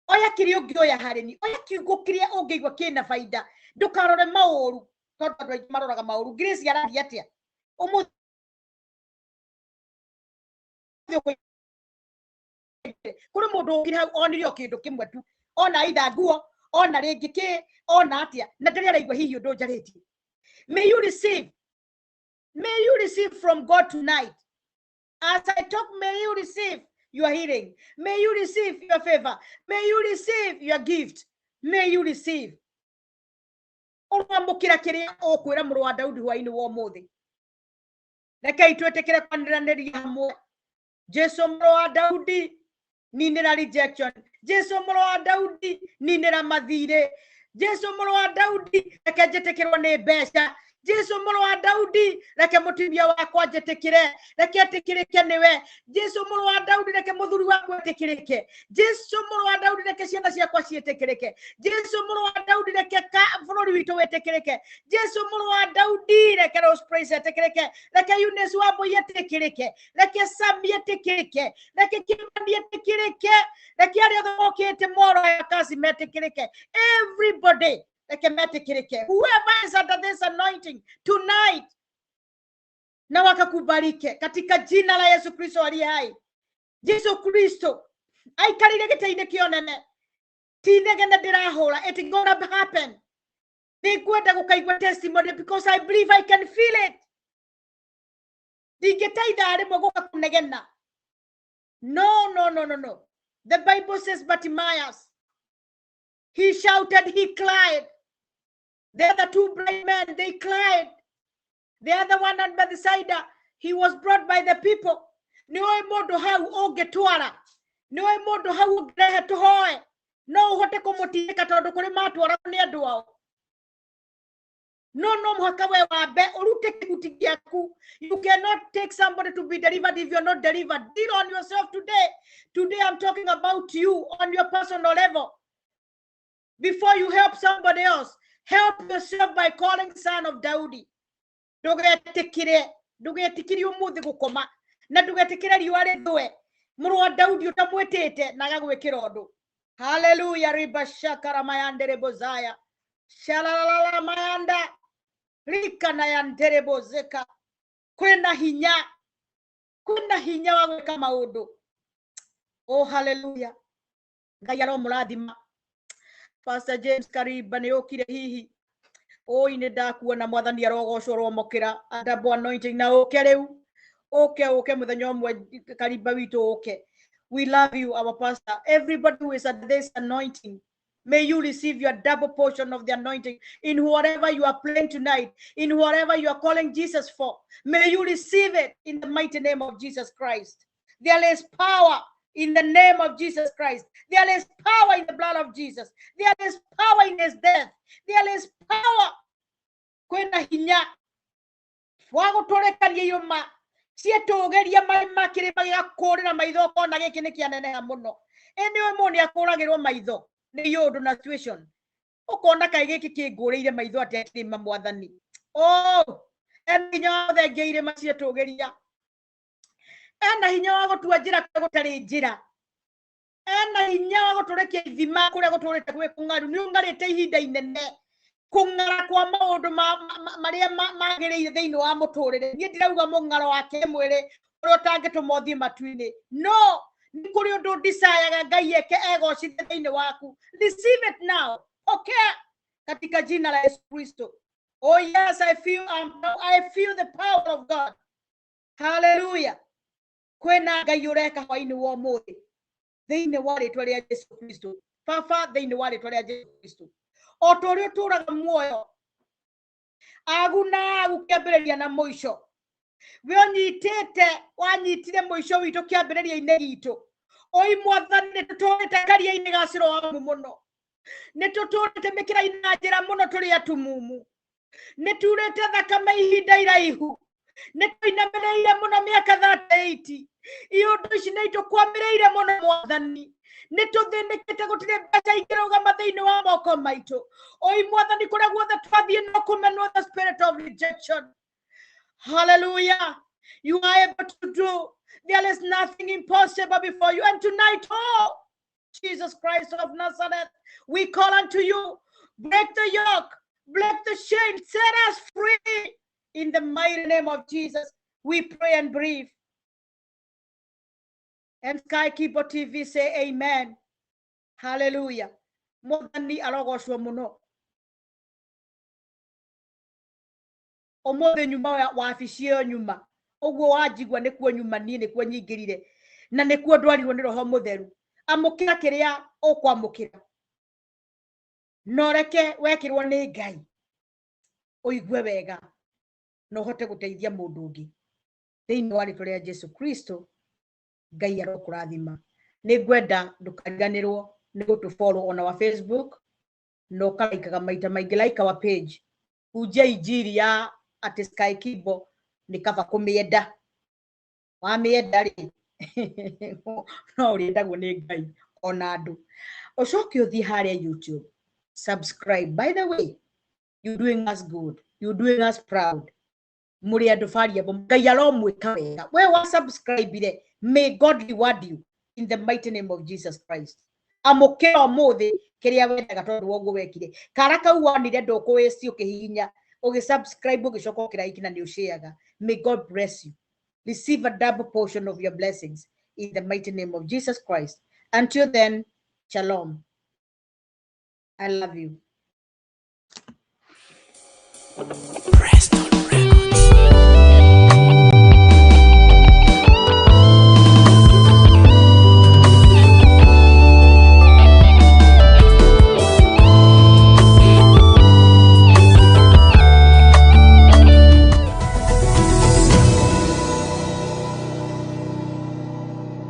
oya kirio ngioya hareni oya kiugo kiria ungeigwa kina faida ndukarore mauru tondu andu aingi maroraga mauru. Grace araria atia umuthi kuri mundu ungire hau onirio kindu kimwe tu ona ida nguo ona ringi ki ona atia na ndari araigwa hihi undu njariti. May you receive from God tonight. As I talk, may you receive your healing. May you receive your favor. May you receive your gift. May you receive. Uramukira kiria okwira muru wa Daudi hwaini wa muthi. Reke itwetekere kwaniraniria hamwe. Jesu muru wa Daudi ninira rejection. Jesu muru wa Daudi ninira mathire. Jesu muru wa Daudi reke njetekerwo ni mbeca. Jesu muru wa Daudi reke mutumia wakwa njetekere reke atikirike niwe. Jesu muru wa Daudi reke muthuri wakwa atikirike. Jesu muru wa Daudi reke ciana ciakwa cietekirike. Jesu muru wa Daudi reke bururi witu wetekirike. Jesu muru wa Daudi reke Rose Praise atikirike. Reke Eunice Wambui atikirike. Reke Sami atikirike. Reke Kimani atikirike. Reke aria thokete moro ya kazi metikirike. Everybody whoever is under this anointing tonight na wakakubarike katika jina la Yesu Kristo aliye hai. Yesu Kristo aikarire gitaine kionene tinege na dirahora it gonna happen. Nikwenda gukaigwa testimony because I believe I can feel it. Digetaida ari mogoka kunegena. No. The Bible says Bartimaeus, he shouted, he cried. The other two blind men, they cried. The other one on Bethsaida, he was brought by the people. Niwe modo hau ogetwara. Niwe modo hau ogrehe tuhoe. No hote komotika tondu kuri matwara ni andu ao. No muhaka we wabe urute kiguti giaku. You cannot take somebody to be delivered if you're not delivered. Deal on yourself today. Today I'm talking about you on your personal level. Before you help somebody else, help yourself by calling Son of Daudi. Ndugetikire umuthi gukoma na ndugetikire riwa rithwe muru wa Daudi utamwetete na gagwikira undu. Hallelujah. Riba shakara mayandere bozaya shalalala mayanda rika na yandere bozeka kwena hinya wa gwika maundu. Oh hallelujah. Ngai aro murathima. Pastor James Kariba ni okire hihi ine ndakuona mwathani arogocwo romokira double anointing na oke riu oke muthenya umwe Kariba witu oke. We love you our pastor. Everybody who is at this anointing, may you receive your double portion of the anointing in whatever you are praying tonight, in whatever you are calling Jesus for. May you receive it in the mighty name of Jesus Christ. There is power in the name of Jesus Christ. There is power in the blood of Jesus. There is power in his death. There is power. Kwena hinya. Wago torekaria yoma. Sietogeria mai makire magira korera maitho kona giki ni kianene muno. Ene moni akoragirwo maitho ni yundu na situation. Ukona kai giki kinguriire maitho atete mamwathani. Oh, ene hinya othe ngeire macietogeria. Ena hinya wa gutua njira gutari njira. Ena hinya wa guturekia ithima kuria guturite gwe kungaru ni ungarite ihinda inene kungara kwa maundu maria magiriire thiini wa muturire. Ni ndirauga mungaro wake mwiri uria utangitumothie matuini. No, ni kuri undu desire Ngai eke egocithie thiini waku. Receive it now. Okay, katika jina la Yesu Kristo. Oh yes, I feel the power of God. Hallelujah. Kwena Ngai ureka hwaini wa muthi thiini wa ritwa ria Yesu Kristo. Baba thiini wa ritwa ria Yesu Kristo. Otorio turaga muoyo aguna gukiambiriria na muico we onyitete wanyitire muico witu kiambiriria-ini gitu. Oi mwathani tuturite karia-ini gaciro wa muno. Ni tuturite mikira-ini na njira muno turi atumumu. Ni turite thakame ihinda iraihu. Ni tuinamereire muno miaka 38. iyo ndoci naito kwamireire muno mwathani nituthinikite gutire mbeca ingirugama thiini wa moko maitu oi mwathani kuria guothe twathie no kumenwo the spirit of rejection. Hallelujah. You are able to do. There is nothing impossible before you. And tonight, oh, Jesus Christ of Nazareth, we call unto you. Break the yoke, break the chain, set us free. In the mighty name of Jesus, we pray and breathe. And Skykeeper TV say amen. Hallelujah. Modani arogoshwa muno. Omothe nyuma wa wabicio nyuma. Ogwo wajigwa nikuo nyuma nie nikuo nyingirire. Na nikuo ndwarirwo ni roho mutheru. Amukira kiria ukwamukira. Noreke wekirwo ni Ngai. Uigue wega. No hote guteithia mundu ungi. Thiini wa ritwa ria Jesu Kristo. Ngai arokurathima. Ningwenda ndukariganirwo ni gutufollow on our Facebook. No kaikaga maita maingi like our page. Uje injiri ya ati Skykeeper ni kaba kumienda. Wamienda ri. No uriendagwo ni Ngai ona andu. Ucoke uthie haria YouTube. Subscribe. By the way, you're doing us good. You're doing us proud. Muri andu faria bo Ngai aromwika wega. We wa subscribe ire. May God reward you in the mighty name of Jesus Christ. Amukira muthi kiria wendaga tondu woguo wekire. Karaka uwanire ndukwisi ukihinya. Okay, subscribe, okay, shoko kiraiki na niushiaga. May God bless you. Receive a double portion of your blessings in the mighty name of Jesus Christ. Until then, shalom. I love you. Preston.